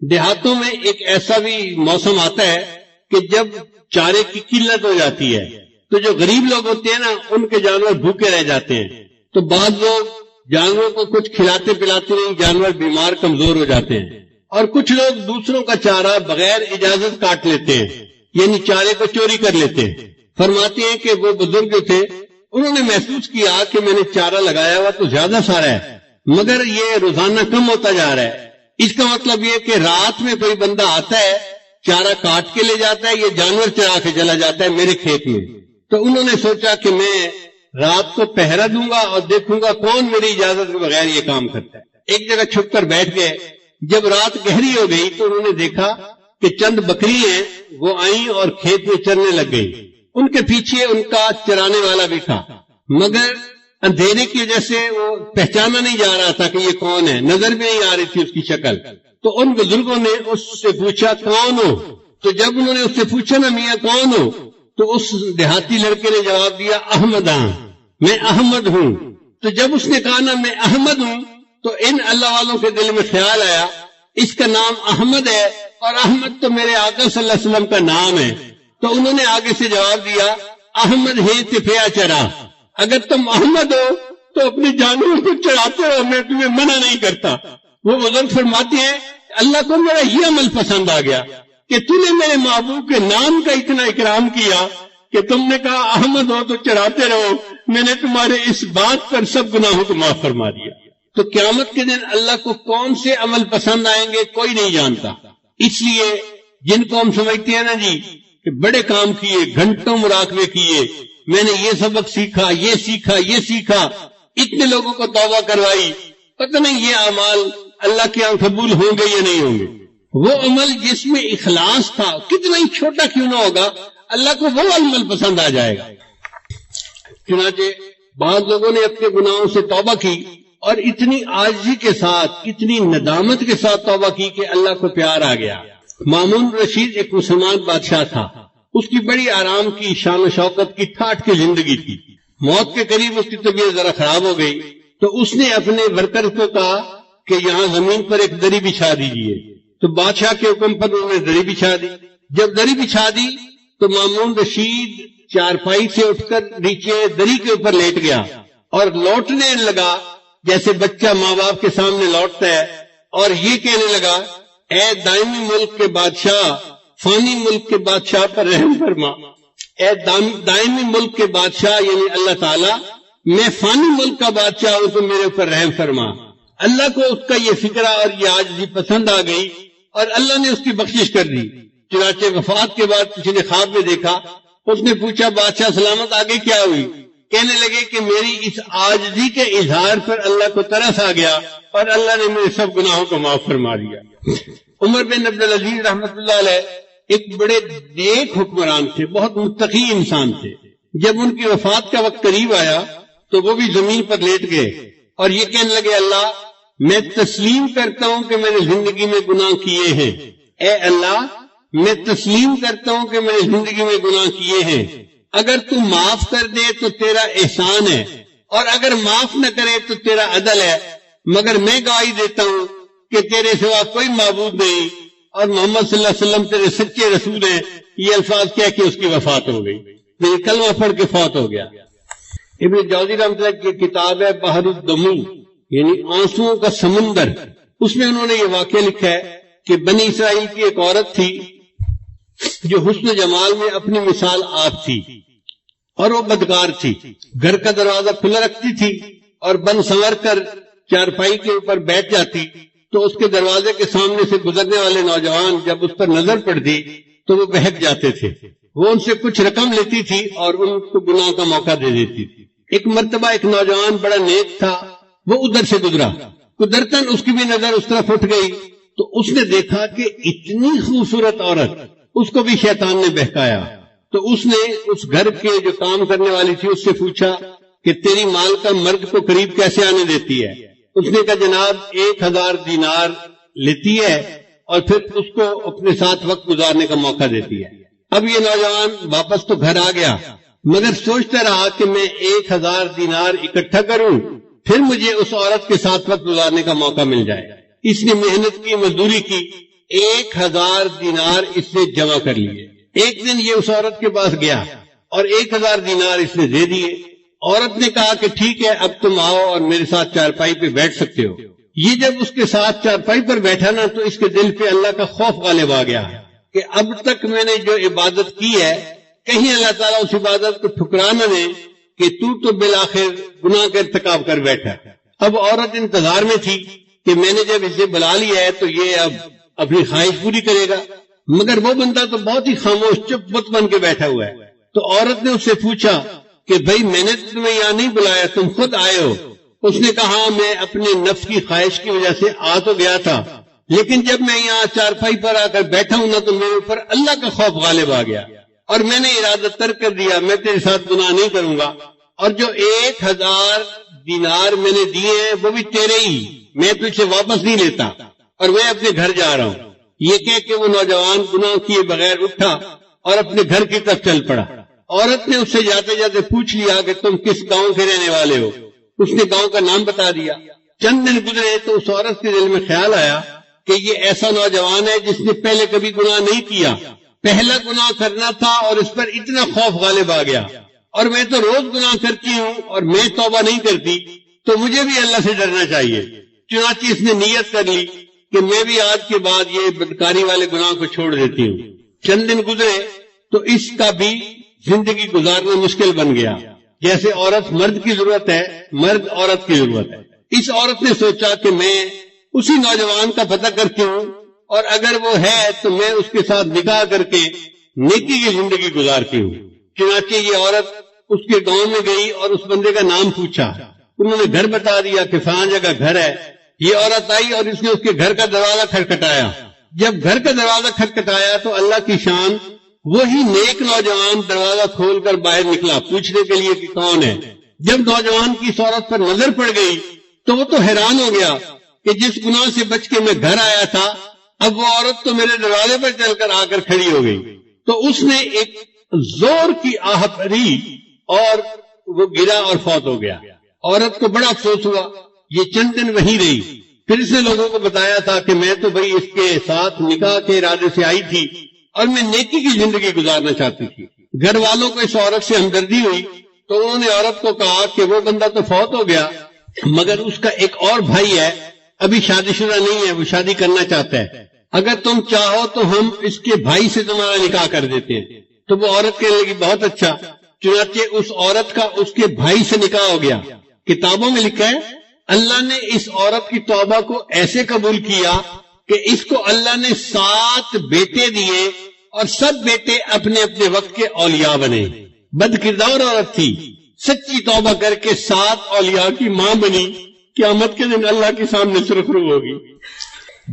[SPEAKER 1] دیہاتوں میں ایک ایسا بھی موسم آتا ہے کہ جب چارے کی قلت ہو جاتی ہے تو جو غریب لوگ ہوتے ہیں نا، ان کے جانور بھوکے رہ جاتے ہیں، تو بعض لوگ جانوروں کو کچھ کھلاتے پلاتے نہیں، جانور بیمار کمزور ہو جاتے ہیں، اور کچھ لوگ دوسروں کا چارہ بغیر اجازت کاٹ لیتے ہیں، یعنی چارے کو چوری کر لیتے ہیں۔ فرماتے ہیں کہ وہ بزرگ جو تھے انہوں نے محسوس کیا کہ میں نے چارہ لگایا ہوا تو زیادہ سارا ہے، مگر یہ روزانہ کم ہوتا جا رہا ہے۔ اس کا مطلب یہ کہ رات میں کوئی بندہ آتا ہے، چارہ کاٹ کے لے جاتا ہے، یہ جانور چرا کے چلا جاتا ہے میرے کھیت میں۔ تو انہوں نے سوچا کہ میں رات کو پہرا دوں گا اور دیکھوں گا کون میری اجازت کے بغیر یہ کام کرتا ہے۔ ایک جگہ چھپ کر بیٹھ گئے۔ جب رات گہری ہو گئی تو انہوں نے دیکھا کہ چند بکری ہیں، وہ آئیں اور کھیت میں چرنے لگ گئی۔ ان کے پیچھے ان کا چرانے والا بھی تھا، مگر اندھیرے کی وجہ سے وہ پہچانا نہیں جا رہا تھا کہ یہ کون ہے، نظر بھی نہیں آ رہی تھی اس کی شکل۔ تو ان بزرگوں نے اس سے پوچھا کون ہو؟ تو جب انہوں نے اس سے پوچھا نا میاں کون ہو، تو اس دیہاتی لڑکے نے جواب دیا احمد ہاں، میں احمد ہوں۔ تو جب اس نے کہا نا میں احمد ہوں، تو ان اللہ والوں کے دل میں خیال آیا اس کا نام احمد ہے اور احمد تو میرے آقا صلی اللہ علیہ وسلم کا نام ہے۔ تو انہوں نے آگے سے جواب دیا احمد ہے تفیا چرا، اگر تم احمد ہو تو اپنے جانوروں کو چڑھاتے رہو، میں تمہیں منع نہیں کرتا۔ وہ بزرگ فرماتے ہیں اللہ کو میرا یہ عمل پسند آ گیا کہ تم نے میرے محبوب کے نام کا اتنا اکرام کیا کہ تم نے کہا احمد ہو تو چڑھاتے رہو، میں نے تمہارے اس بات پر سب گناہوں کو معاف فرما دیا۔ تو قیامت کے دن اللہ کو کون سے عمل پسند آئیں گے کوئی نہیں جانتا۔ اس لیے جن کو ہم سمجھتے ہیں نا جی کہ بڑے کام کیے، گھنٹوں مراقبے کیے، میں نے یہ سبق سیکھا، یہ سیکھا، یہ سیکھا، اتنے لوگوں کو توبہ کروائی، پتہ نہیں یہ اعمال اللہ کے یہاں قبول ہوں گے یا نہیں ہوں گے۔ وہ عمل جس میں اخلاص تھا، کتنا ہی چھوٹا کیوں نہ ہوگا، اللہ کو وہ عمل پسند آ جائے گا۔ چنانچہ بعض لوگوں نے اپنے گناہوں سے توبہ کی اور اتنی عاجزی کے ساتھ، اتنی ندامت کے ساتھ توبہ کی کہ اللہ کو پیار آ گیا۔ مامون رشید ایک مسلمان بادشاہ تھا، اس کی بڑی آرام کی، شان و شوکت کی ٹھاٹھ کی زندگی تھی۔ موت کے قریب اس کی طبیعت ذرا خراب ہو گئی تو اس نے اپنے ورکر کو کہا کہ یہاں زمین پر ایک دری بچھا دیجیے۔ تو بادشاہ کے حکم پر انہوں نے دری بچھا دی۔ جب دری بچھا دی تو مامون رشید چارپائی سے اٹھ کر نیچے دری کے اوپر لیٹ گیا اور لوٹنے لگا جیسے بچہ ماں باپ کے سامنے لوٹتا ہے، اور یہ کہنے لگا اے دائمی ملک کے بادشاہ، فانی ملک کے بادشاہ پر رحم فرما۔ اے دائمی ملک کے بادشاہ یعنی اللہ تعالی، میں فانی ملک کا بادشاہ ہوں تو میرے اوپر رحم فرما۔ اللہ کو اس کا یہ فکرہ اور یہ عاجزی پسند آ گئی اور اللہ نے اس کی بخشش کر دی۔ چنانچہ وفات کے بعد کسی نے خواب میں دیکھا، اس نے پوچھا بادشاہ سلامت آگے کیا ہوئی؟ کہنے لگے کہ میری اس عاجزی کے اظہار پر اللہ کو ترس آ گیا اور اللہ نے میرے سب گناہوں کو معاف فرما دیا۔ عمر بن عبدالعزیز رحمۃ اللہ علیہ ایک بڑے نیک حکمران تھے، بہت متقی انسان تھے۔ جب ان کی وفات کا وقت قریب آیا تو وہ بھی زمین پر لیٹ گئے اور یہ کہنے لگے اللہ میں تسلیم کرتا ہوں کہ میں نے زندگی میں گناہ کیے ہیں، اے اللہ میں تسلیم کرتا ہوں کہ میں نے زندگی میں گناہ کیے ہیں، اگر تو معاف کر دے تو تیرا احسان ہے اور اگر معاف نہ کرے تو تیرا عدل ہے، مگر میں گواہی دیتا ہوں کہ تیرے سوا کوئی معبود نہیں اور محمد صلی اللہ علیہ وسلم تیرے سچے رسول ہیں۔ یہ الفاظ کہہ کے اس کی وفات ہو گئی، یہ کلمہ پڑھ کے فوت ہو گیا۔ ابن جوزی رحمۃ اللہ کی کتاب ہے بحر الدموع یعنی آنسوؤں کا سمندر، اس میں انہوں نے یہ واقعہ لکھا ہے کہ بنی اسرائیل کی ایک عورت تھی جو حسن جمال میں اپنی مثال آپ تھی اور وہ بدکار تھی، گھر کا دروازہ کھلا رکھتی تھی اور بن سنور کر چارپائی کے اوپر بیٹھ جاتی تو اس کے دروازے کے سامنے سے گزرنے والے نوجوان جب اس پر نظر پڑتی تو وہ بہک جاتے تھے۔ وہ ان سے کچھ رقم لیتی تھی اور ان کو گناہ کا موقع دے دیتی تھی۔ ایک مرتبہ ایک نوجوان بڑا نیک تھا، وہ ادھر سے گزرا، قدرتاً اس کی بھی نظر اس طرف اٹھ گئی، تو اس نے دیکھا کہ اتنی خوبصورت عورت، اس کو بھی شیطان نے بہکایا۔ تو اس نے اس گھر کے جو کام کرنے والی تھی اس سے پوچھا کہ تیری مال کا مرد کو قریب کیسے آنے دیتی ہے؟ اس نے کہا جناب 1000 دینار لیتی ہے اور پھر اس کو اپنے ساتھ وقت گزارنے کا موقع دیتی ہے۔ اب یہ نوجوان واپس تو گھر آ گیا، مگر سوچتا رہا کہ میں 1000 دینار اکٹھا کروں پھر مجھے اس عورت کے ساتھ وقت گزارنے کا موقع مل جائے۔ اس نے محنت کی، مزدوری کی، 1000 دینار اس نے جمع کر لیے۔ ایک دن یہ اس عورت کے پاس گیا اور 1000 دینار اس نے دے دیے۔ عورت نے کہا کہ ٹھیک ہے، اب تم آؤ اور میرے ساتھ چارپائی پہ بیٹھ سکتے ہو۔ یہ جب اس کے ساتھ چارپائی پر بیٹھا نا تو اس کے دل پہ اللہ کا خوف غالب آ گیا کہ اب تک میں نے جو عبادت کی ہے کہیں اللہ تعالیٰ اس عبادت کو ٹھکرا نہ دے کہ تو بالآخر گناہ کا ارتکاب کر بیٹھا۔ اب عورت انتظار میں تھی کہ میں نے جب اسے بلا لیا ہے تو یہ اب اپنی خواہش پوری کرے گا، مگر وہ بندہ تو بہت ہی خاموش چپ بت بن کے بیٹھا ہوا ہے۔ تو عورت نے اس سے پوچھا کہ بھائی میں نے تمہیں یہاں نہیں بلایا، تم خود آئے ہو۔ اس نے کہا میں اپنے نفس کی خواہش کی وجہ سے آ تو گیا تھا، لیکن جب میں یہاں چارپائی پر آ کر بیٹھا ہوں نا تو میرے اوپر اللہ کا خوف غالب آ گیا اور میں نے ارادہ ترک کر دیا، میں تیرے ساتھ گناہ نہیں کروں گا، اور جو 1000 دینار میں نے دیے ہیں وہ بھی تیرے ہی، میں تجھ سے واپس نہیں لیتا اور میں اپنے گھر جا رہا ہوں۔ یہ کہہ کے وہ نوجوان گناہ کیے بغیر اٹھا اور اپنے گھر کی طرف چل پڑا۔ عورت نے اس سے جاتے جاتے پوچھ لیا کہ تم کس گاؤں کے رہنے والے ہو؟ اس نے گاؤں کا نام بتا دیا۔ چند دن گزرے تو اس عورت کے دل میں خیال آیا کہ یہ ایسا نوجوان ہے جس نے پہلے کبھی گناہ نہیں کیا، پہلا گناہ کرنا تھا اور اس پر اتنا خوف غالب آ گیا، اور میں تو روز گناہ کرتی ہوں اور میں توبہ نہیں کرتی، تو مجھے بھی اللہ سے ڈرنا چاہیے۔ چنانچہ اس نے نیت کر لی کہ میں بھی آج کے بعد یہ بدکاری والے گناہ کو چھوڑ دیتی ہوں۔ چند دن گزرے تو اس کا بھی زندگی گزارنا مشکل بن گیا۔ جیسے عورت مرد کی ضرورت ہے، مرد عورت کی ضرورت ہے۔ اس عورت نے سوچا کہ میں اسی نوجوان کا پتہ کرتی ہوں اور اگر وہ ہے تو میں اس کے ساتھ نکاح کر کے نیکی کی زندگی گزارتی ہوں۔ چنانچہ یہ عورت اس کے گاؤں میں گئی اور اس بندے کا نام پوچھا، انہوں نے گھر بتا دیا کہ فلاں جگہ گھر ہے۔ یہ عورت آئی اور اس نے اس کے گھر کا دروازہ کھٹکھٹایا۔ جب گھر کا دروازہ کھٹکھٹایا تو اللہ کی شان، وہی نیک نوجوان دروازہ کھول کر باہر نکلا پوچھنے کے لیے کہ کون ہے۔ جب نوجوان کی اس عورت پر نظر پڑ گئی تو وہ تو حیران ہو گیا کہ جس گناہ سے بچ کے میں گھر آیا تھا اب وہ عورت تو میرے دروازے پر چل کر آ کر کھڑی ہو گئی۔ تو اس نے ایک زور کی آہ بھری اور وہ گرا اور فوت ہو گیا۔ عورت کو بڑا افسوس ہوا، یہ چند دن وہیں رہی۔ پھر اس نے لوگوں کو بتایا تھا کہ میں تو بھئی اس کے ساتھ نکاح کے ارادے سے آئی تھی اور میں نیکی کی زندگی گزارنا چاہتی تھی۔ گھر والوں کو اس عورت سے ہمدردی ہوئی تو انہوں نے عورت کو کہا کہ وہ بندہ تو فوت ہو گیا مگر اس کا ایک اور بھائی ہے، ابھی شادی شدہ نہیں ہے، وہ شادی کرنا چاہتا ہے، اگر تم چاہو تو ہم اس کے بھائی سے تمہارا نکاح کر دیتے ہیں۔ تو وہ عورت کہنے لگی بہت اچھا۔ چنانچہ اس عورت کا اس کے بھائی سے نکاح ہو گیا۔ کتابوں میں لکھا ہے اللہ نے اس عورت کی توبہ کو ایسے قبول کیا کہ اس کو اللہ نے 7 بیٹے دیے اور سب بیٹے اپنے اپنے وقت کے اولیاء بنے۔ بد کردار عورت تھی، سچی توبہ کر کے 7 اولیاء کی ماں بنی، قیامت کے دن اللہ کے سامنے سرخرو ہوگی۔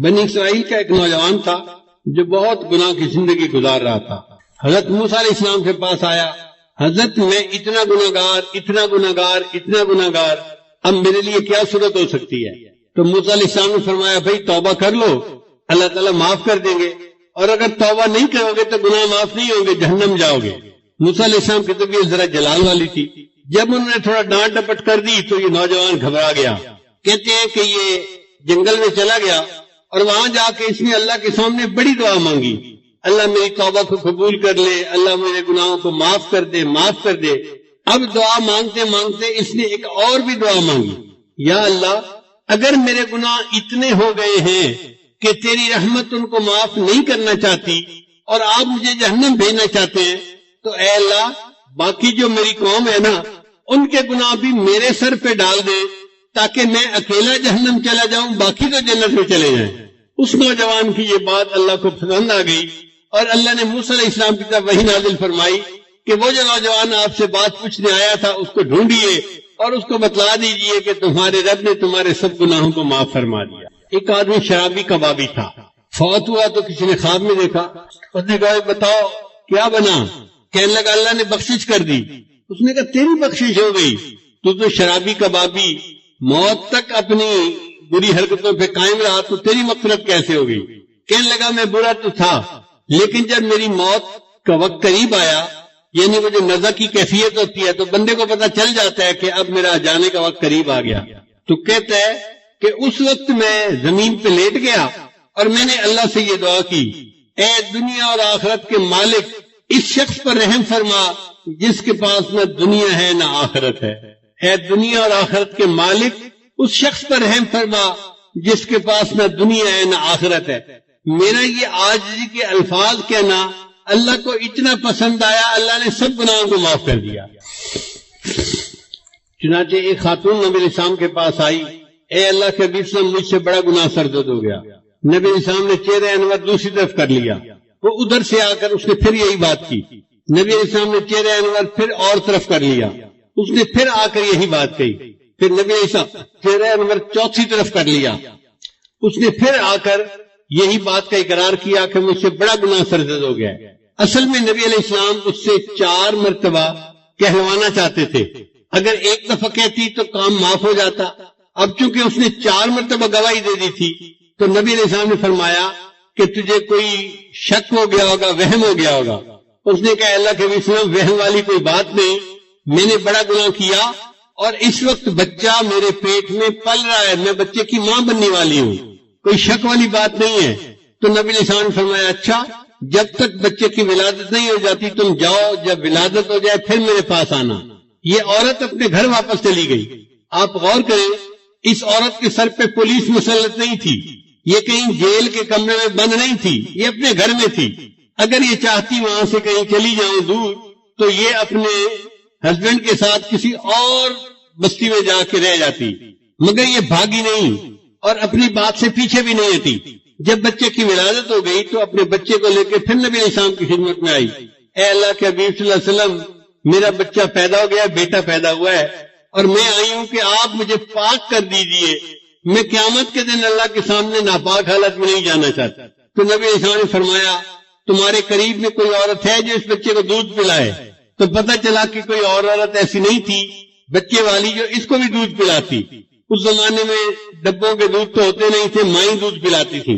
[SPEAKER 1] بنی اسرائیل کا ایک نوجوان تھا جو بہت گناہ کی زندگی گزار رہا تھا۔ حضرت موسیٰ علیہ السلام کے پاس آیا، حضرت میں اتنا گناہگار اتنا گناہگار اتنا گناہگار، اب میرے لیے کیا صورت ہو سکتی ہے؟ تو موسیٰ علیہ السلام نے فرمایا بھائی توبہ کر لو، اللہ تعالیٰ معاف کر دیں گے، اور اگر توبہ نہیں کرو گے تو گناہ معاف نہیں ہوں گے، جہنم جاؤ گے۔ موسیٰ علیہ السلام کی طبیعت ذرا جلال والی تھی، جب انہوں نے تھوڑا ڈانٹ ڈپٹ کر دی تو یہ نوجوان گھبرا گیا۔ کہتے ہیں کہ یہ جنگل میں چلا گیا اور وہاں جا کے اس نے اللہ کے سامنے بڑی دعا مانگی، اللہ میری توبہ کو قبول کر لے، اللہ میرے گناہوں کو معاف کر دے، معاف کر دے۔ اب دعا مانگتے مانگتے اس نے ایک اور بھی دعا مانگی، یا اللہ اگر میرے گناہ اتنے ہو گئے ہیں کہ تیری رحمت ان کو معاف نہیں کرنا چاہتی اور آپ مجھے جہنم بھیجنا چاہتے ہیں تو اے اللہ باقی جو میری قوم ہے نا ان کے گناہ بھی میرے سر پہ ڈال دے تاکہ میں اکیلا جہنم چلا جاؤں، باقی تو جنت میں چلے جائیں۔ اس نوجوان کی یہ بات اللہ کو پسند آ گئی اور اللہ نے موسیٰ علیہ السلام کی طرف وحی نازل فرمائی کہ وہ جو نوجوان آپ سے بات پوچھنے آیا تھا اس کو ڈھونڈیے اور اس کو بتلا دیجئے کہ تمہارے رب نے تمہارے سب گناہوں کو معاف فرما دیا۔ ایک آدمی شرابی کبابی تھا، فوت ہوا تو کسی نے خواب میں دیکھا، اس نے کہا بتاؤ کیا بنا؟ کہنے لگا اللہ نے بخشش کر دی۔ اس نے کہا تیری بخشش ہو گئی، تو شرابی کبابی موت تک اپنی بری حرکتوں پہ قائم رہا، تو تیری مغفرت کیسے ہو گئی؟ کہنے لگا میں برا تو تھا، لیکن جب میری موت کا وقت قریب آیا، یعنی وہ جو نزع کی کیفیت ہوتی ہے تو بندے کو پتہ چل جاتا ہے کہ اب میرا جانے کا وقت قریب آ گیا، تو کہتا ہے کہ اس وقت میں زمین پہ لیٹ گیا اور میں نے اللہ سے یہ دعا کی، اے دنیا اور آخرت کے مالک اس شخص پر رحم فرما جس کے پاس نہ دنیا ہے نہ آخرت ہے۔ اے دنیا اور آخرت کے مالک اس شخص پر رحم فرما جس کے پاس نہ دنیا ہے نہ آخرت ہے۔ میرا یہ عاجزی کے الفاظ کہنا اللہ کو اتنا پسند آیا، اللہ نے سب گناہوں کو معاف کر دیا۔ چنانچہ ایک خاتون نبی علیہ السلام کے پاس آئی، اے اللہ کے نبی صلی اللہ علیہ وسلم مجھ سے بڑا گناہ سرزد ہو گیا۔ نبی علیہ السلام نے چہرہ انور دوسری طرف کر لیا، وہ ادھر سے آ کر اس نے پھر یہی بات کی۔ نبی علیہ السلام نے چہرہ انور پھر اور طرف کر لیا، اس نے پھر آ کر یہی بات کہی۔ پھر نبی علیہ السلام چہرہ انور چوتھی طرف کر لیا، اس نے پھر آ کر یہی بات کا اقرار کیا کہ مجھ سے بڑا گناہ سرزد ہو گیا ہے۔ اصل میں نبی علیہ السلام اس سے 4 مرتبہ کہلوانا چاہتے تھے، اگر ایک دفعہ کہتی تو کام معاف ہو جاتا۔ اب چونکہ اس نے 4 مرتبہ گواہی دے دی تھی تو نبی علیہ السلام نے فرمایا کہ تجھے کوئی شک ہو گیا ہوگا، وہم ہو گیا ہوگا۔ اس نے کہا اللہ کے نبی صلی اللہ علیہ وسلم وہم والی کوئی بات نہیں، میں نے بڑا گناہ کیا اور اس وقت بچہ میرے پیٹ میں پل رہا ہے، میں بچے کی ماں بننے والی ہوں، کوئی شک والی بات نہیں ہے۔ تو نبی علیہ السلام نے فرمایا اچھا جب تک بچے کی ولادت نہیں ہو جاتی تم جاؤ، جب ولادت ہو جائے پھر میرے پاس آنا۔ یہ عورت اپنے گھر واپس چلی گئی۔ آپ غور کریں، اس عورت کے سر پہ پولیس مسلط نہیں تھی، یہ کہیں جیل کے کمرے میں بند نہیں تھی، یہ اپنے گھر میں تھی۔ اگر یہ چاہتی وہاں سے کہیں چلی جاؤں دور تو یہ اپنے ہسبینڈ کے ساتھ کسی اور بستی میں جا کے رہ جاتی، مگر یہ بھاگی نہیں اور اپنی بات سے پیچھے بھی نہیں ہٹی۔ جب بچے کی ولادت ہو گئی تو اپنے بچے کو لے کے پھر نبی علیہ السلام کی خدمت میں آئی، اے اللہ کے حبیب صلی اللہ علیہ وسلم میرا بچہ پیدا ہو گیا، بیٹا پیدا ہوا ہے، اور میں آئی ہوں کہ آپ مجھے پاک کر دیجئے، میں قیامت کے دن اللہ کے سامنے ناپاک حالت میں نہیں جانا چاہتا۔ تو نبی علیہ السلام نے فرمایا تمہارے قریب میں کوئی عورت ہے جو اس بچے کو دودھ پلائے؟ تو پتہ چلا کہ کوئی اور عورت ایسی نہیں تھی بچے والی جو اس کو بھی دودھ پلاتی۔ اس زمانے میں ڈبوں کے دودھ تو ہوتے نہیں تھے، مائیں دودھ پلاتی تھی،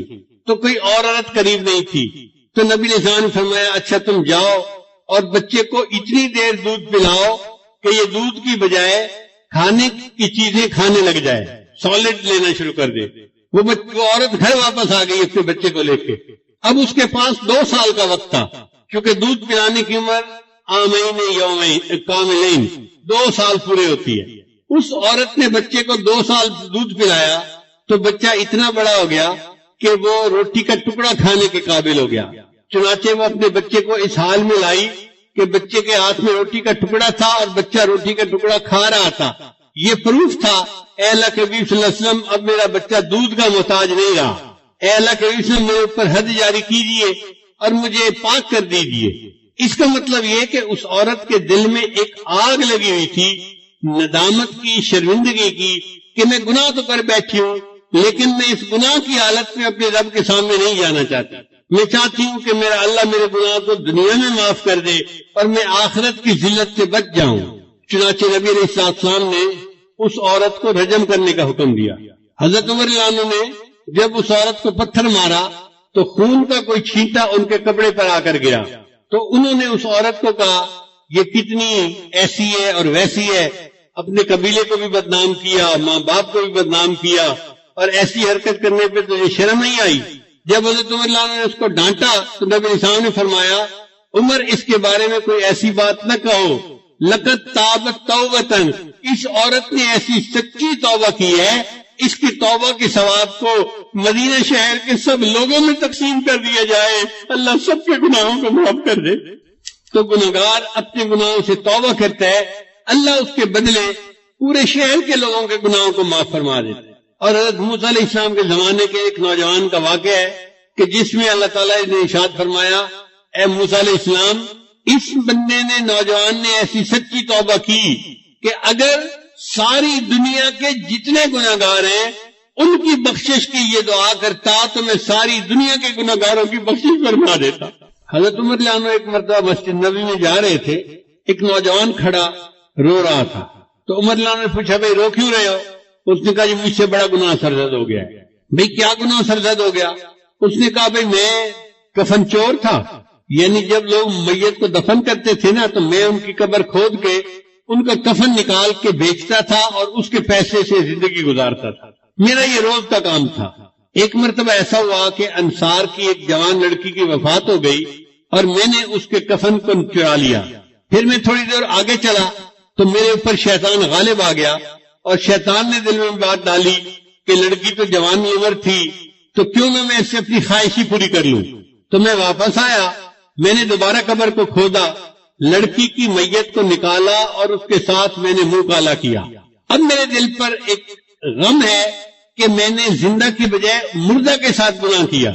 [SPEAKER 1] تو کوئی اور عورت قریب نہیں تھی۔ تو نبی علیہ السلام نے فرمایا اچھا تم جاؤ اور بچے کو اتنی دیر دودھ پلاؤ کہ یہ دودھ کی بجائے کھانے کی چیزیں کھانے لگ جائے، سالڈ لینا شروع کر دے۔ وہ عورت گھر واپس آ گئی اپنے بچے کو لے کے۔ اب اس کے پاس 2 سال کا وقت تھا، کیونکہ دودھ پلانے کی عمر عامین یومین کاملین 2 سال پورے ہوتی ہے۔ اس عورت نے بچے کو 2 سال دودھ پلایا تو بچہ اتنا بڑا ہو گیا کہ وہ روٹی کا ٹکڑا کھانے کے قابل ہو گیا۔ چنانچہ وہ اپنے بچے کو اس حال میں لائی کہ بچے کے ہاتھ میں روٹی کا ٹکڑا تھا اور بچہ روٹی کا ٹکڑا کھا رہا تھا۔ یہ پروف تھا اے اللہ کے نبی صلی اللہ علیہ وسلم اب میرا بچہ دودھ کا محتاج نہیں رہا، اے اللہ کے نبی صلی اللہ علیہ وسلم میرے اوپر حد جاری کیجئے اور مجھے پاک کر دیجئے۔ اس کا مطلب یہ کہ اس عورت کے دل میں ایک آگ لگی ہوئی تھی ندامت کی، شرمندگی کی، کہ میں گناہ تو کر بیٹھی ہوں لیکن میں اس گناہ کی حالت میں اپنے رب کے سامنے نہیں جانا چاہتی۔ میں چاہتی ہوں کہ میرا اللہ میرے گناہ کو دنیا میں معاف کر دے اور میں آخرت کی ذلت سے بچ جاؤں۔ چنانچہ نبی علیہ السلام نے اس عورت کو رجم کرنے کا حکم دیا۔ حضرت عمر رضی اللہ عنہ نے جب اس عورت کو پتھر مارا تو خون کا کوئی چھینٹا ان کے کپڑے پر آ کر گرا، تو انہوں نے اس عورت کو کہا یہ کتنی ایسی ہے اور ویسی ہے، اپنے قبیلے کو بھی بدنام کیا، ماں باپ کو بھی بدنام کیا، اور ایسی حرکت کرنے پہ تو یہ شرم نہیں آئی۔ جب حضرت عمر رضی اللہ عنہ نے اس کو ڈانٹا تو نبی علیہ السلام نے فرمایا عمر اس کے بارے میں کوئی ایسی بات نہ کہو، لقد تابت توبتن، اس عورت نے ایسی سچی توبہ کی ہے، اس کی توبہ کے ثواب کو مدینہ شہر کے سب لوگوں میں تقسیم کر دیا جائے، اللہ سب کے گناہوں کو معاف کر دے۔ تو گناہگار اپنے گناہوں سے توبہ کرتا ہے، اللہ اس کے بدلے پورے شہر کے لوگوں کے گناہوں کو معاف فرما دیتا ہے۔ اور حضرت موسیٰ علیہ السلام کے زمانے کے ایک نوجوان کا واقعہ ہے کہ جس میں اللہ تعالیٰ نے ارشاد فرمایا اے موسیٰ علیہ السلام اس بندے نے، نوجوان نے ایسی سچی توبہ کی کہ اگر ساری دنیا کے جتنے گناہگار ہیں ان کی بخشش کی یہ دعا کرتا تو میں ساری دنیا کے گناہگاروں کی بخشش فرما دیتا۔ حضرت عمر رضی اللہ عنہ ایک مرتبہ مسجد نبوی میں جا رہے تھے، ایک نوجوان کھڑا رو رہا تھا، تو عمر رضی اللہ عنہ نے پوچھا بھائی رو کیوں رہے ہو؟ اس نے کہا جی مجھ سے بڑا گناہ سرزد ہو گیا ہے۔ بھائی کیا گناہ سرزد ہو گیا؟ اس نے کہا بھائی میں کفن چور تھا، یعنی جب لوگ میت کو دفن کرتے تھے نا تو میں ان کی قبر کھود کے ان کا کفن نکال کے بیچتا تھا اور اس کے پیسے سے زندگی گزارتا تھا، میرا یہ روز کا کام تھا۔ ایک مرتبہ ایسا ہوا کہ انصار کی ایک جوان لڑکی کی وفات ہو گئی اور میں نے اس کے کفن کو چرا لیا۔ پھر میں تھوڑی دیر آگے چلا تو میرے اوپر شیطان غالب آ گیا اور شیطان نے دل میں بات ڈالی کہ لڑکی تو جوان عمر تھی تو کیوں نہ میں اس سے اپنی خواہش ہی پوری کر لوں۔ تو میں واپس آیا، میں نے دوبارہ قبر کو کھودا، لڑکی کی میت کو نکالا اور اس کے ساتھ میں نے منہ کالا کیا۔ اب میرے دل پر ایک غم ہے کہ میں نے زندہ کی بجائے مردہ کے ساتھ گناہ کیا،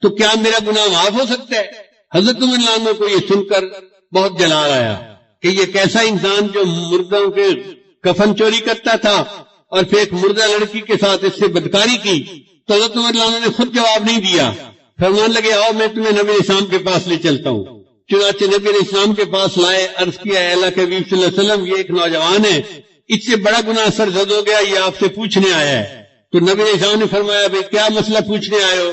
[SPEAKER 1] تو کیا میرا گناہ معاف ہو سکتا ہے؟ حضرت عمر رضی اللہ عنہ کو یہ سن کر بہت جلال آیا کہ یہ کیسا انسان جو مردوں کے کفن چوری کرتا تھا اور پھر ایک مردہ لڑکی کے ساتھ اس سے بدکاری کی۔ تو حضرت عمر رضی اللہ عنہ نے خود جواب نہیں دیا، فرمان لگے آؤ میں تمہیں نبی علیہ السلام کے پاس لے چلتا ہوں۔ چنانچہ نبی علیہ السلام کے پاس لائے، عرض کیا اے اللہ کے حبیب صلی اللہ علیہ وسلم یہ ایک نوجوان ہے، اس سے بڑا گناہ سرزد ہو گیا، یہ آپ سے پوچھنے آیا ہے۔ تو نبی علیہ السلام نے فرمایا بھئی کیا مسئلہ پوچھنے آئے ہو؟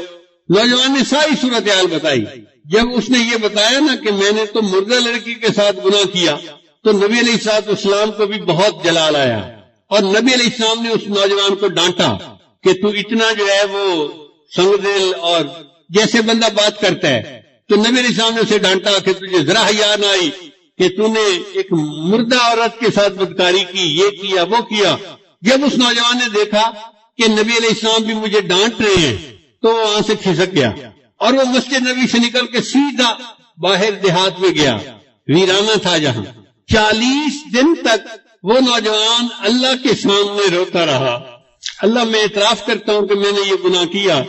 [SPEAKER 1] نوجوان نے ساری صورتحال بتائی۔ جب اس نے یہ بتایا نا کہ میں نے تو مردہ لڑکی کے ساتھ گناہ کیا تو نبی علیہ السلام کو بھی بہت جلال آیا اور نبی علیہ السلام نے اس نوجوان کو ڈانٹا کہ تو اتنا جو ہے وہ سنگ دل اور جیسے بندہ بات کرتا ہے۔ تو نبی علیہ السلام نے اسے ڈانٹا کہ تجھے ذرا حیا نہ آئی کہ تو نے ایک مردہ عورت کے ساتھ بدکاری کی، یہ کیا وہ کیا۔ جب اس نوجوان نے دیکھا کہ نبی علیہ السلام بھی مجھے ڈانٹ رہے ہیں تو وہ وہاں سے کھسک گیا اور وہ مسجد نبی سے نکل کے سیدھا باہر دیہات میں گیا، ویرانہ تھا جہاں۔ 40 دن تک وہ نوجوان اللہ کے سامنے روتا رہا، اللہ میں اعتراف کرتا ہوں کہ میں نے یہ گناہ کیا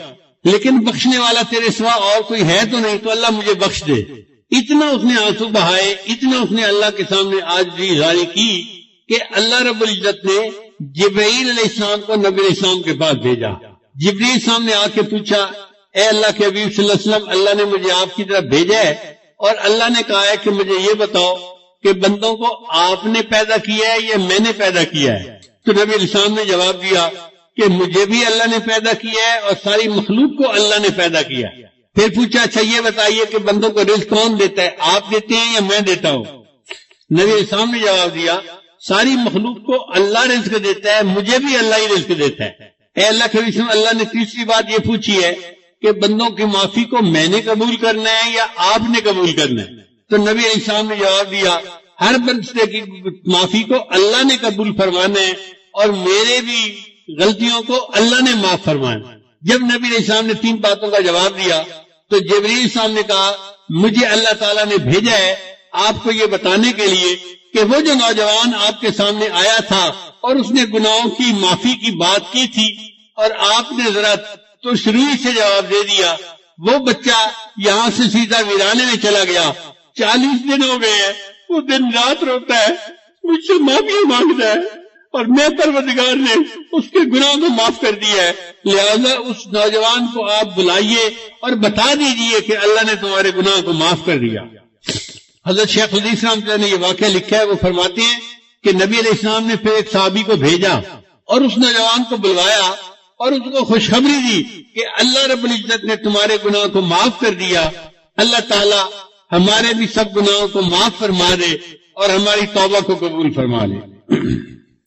[SPEAKER 1] لیکن بخشنے والا تیرے سوا اور کوئی ہے تو نہیں، تو اللہ مجھے بخش دے۔ اتنا اس نے آنسو بہائے، اتنا اس نے اللہ کے سامنے عاجزی ظاہر کی کہ اللہ رب العزت نے جبرائیل علیہ السلام کو نبی علیہ السلام کے پاس بھیجا۔ جبرائیل السلام نے آ کے پوچھا اے اللہ کے حبیب صلی اللہ علیہ وسلم، اللہ نے مجھے آپ کی طرف بھیجا ہے اور اللہ نے کہا ہے کہ مجھے یہ بتاؤ کہ بندوں کو آپ نے پیدا کیا ہے یا میں نے پیدا کیا ہے؟ تو نبی علیہ السلام نے جواب دیا کہ مجھے بھی اللہ نے پیدا کیا ہے اور ساری مخلوق کو اللہ نے پیدا کیا ہے۔ پھر پوچھا اچھا یہ بتائیے کہ بندوں کو رزق کون دیتا ہے، آپ دیتے ہیں یا میں دیتا ہوں؟ نبی علیہ السلام نے جواب دیا ساری مخلوق کو اللہ رزق دیتا ہے، مجھے بھی اللہ ہی رزق دیتا ہے۔ اے اللہ کے رسول، اللہ نے تیسری بات یہ پوچھی ہے کہ بندوں کی معافی کو میں نے قبول کرنا ہے یا آپ نے قبول کرنا ہے؟ تو نبی علیہ السلام نے جواب دیا ہر بندے کی معافی کو اللہ نے قبول فرمانا ہے اور میرے بھی غلطیوں کو اللہ نے معاف فرمانا۔ جب نبی علیہ السلام نے 3 باتوں کا جواب دیا تو جبرائیل السلام نے کہا مجھے اللہ تعالیٰ نے بھیجا ہے آپ کو یہ بتانے کے لیے کہ وہ جو نوجوان آپ کے سامنے آیا تھا اور اس نے گناہوں کی معافی کی بات کی تھی اور آپ نے ذرا تو شروع سے جواب دے دیا، وہ بچہ یہاں سے سیدھا ویرانے میں چلا گیا، 40 دن ہو گئے ہیں، وہ دن رات روتا ہے، مجھ سے معافی مانگتا ہے اور میں پروردگار نے اس کے گناہ کو معاف کر دیا ہے۔ لہذا اس نوجوان کو آپ بلائیے اور بتا دیجئے کہ اللہ نے تمہارے گناہ کو معاف کر دیا۔ حضرت شیخ الحدیث رحمۃ اللہ نے یہ واقعہ لکھا ہے، وہ فرماتے ہیں کہ نبی علیہ السلام نے پھر ایک صحابی کو بھیجا اور اس نوجوان کو بلوایا اور اس کو خوشخبری دی کہ اللہ رب العزت نے تمہارے گناہ کو معاف کر دیا، اللہ تعالی ہمارے بھی سب گناہوں کو معاف فرما دے اور ہماری توبہ کو قبول فرما لے۔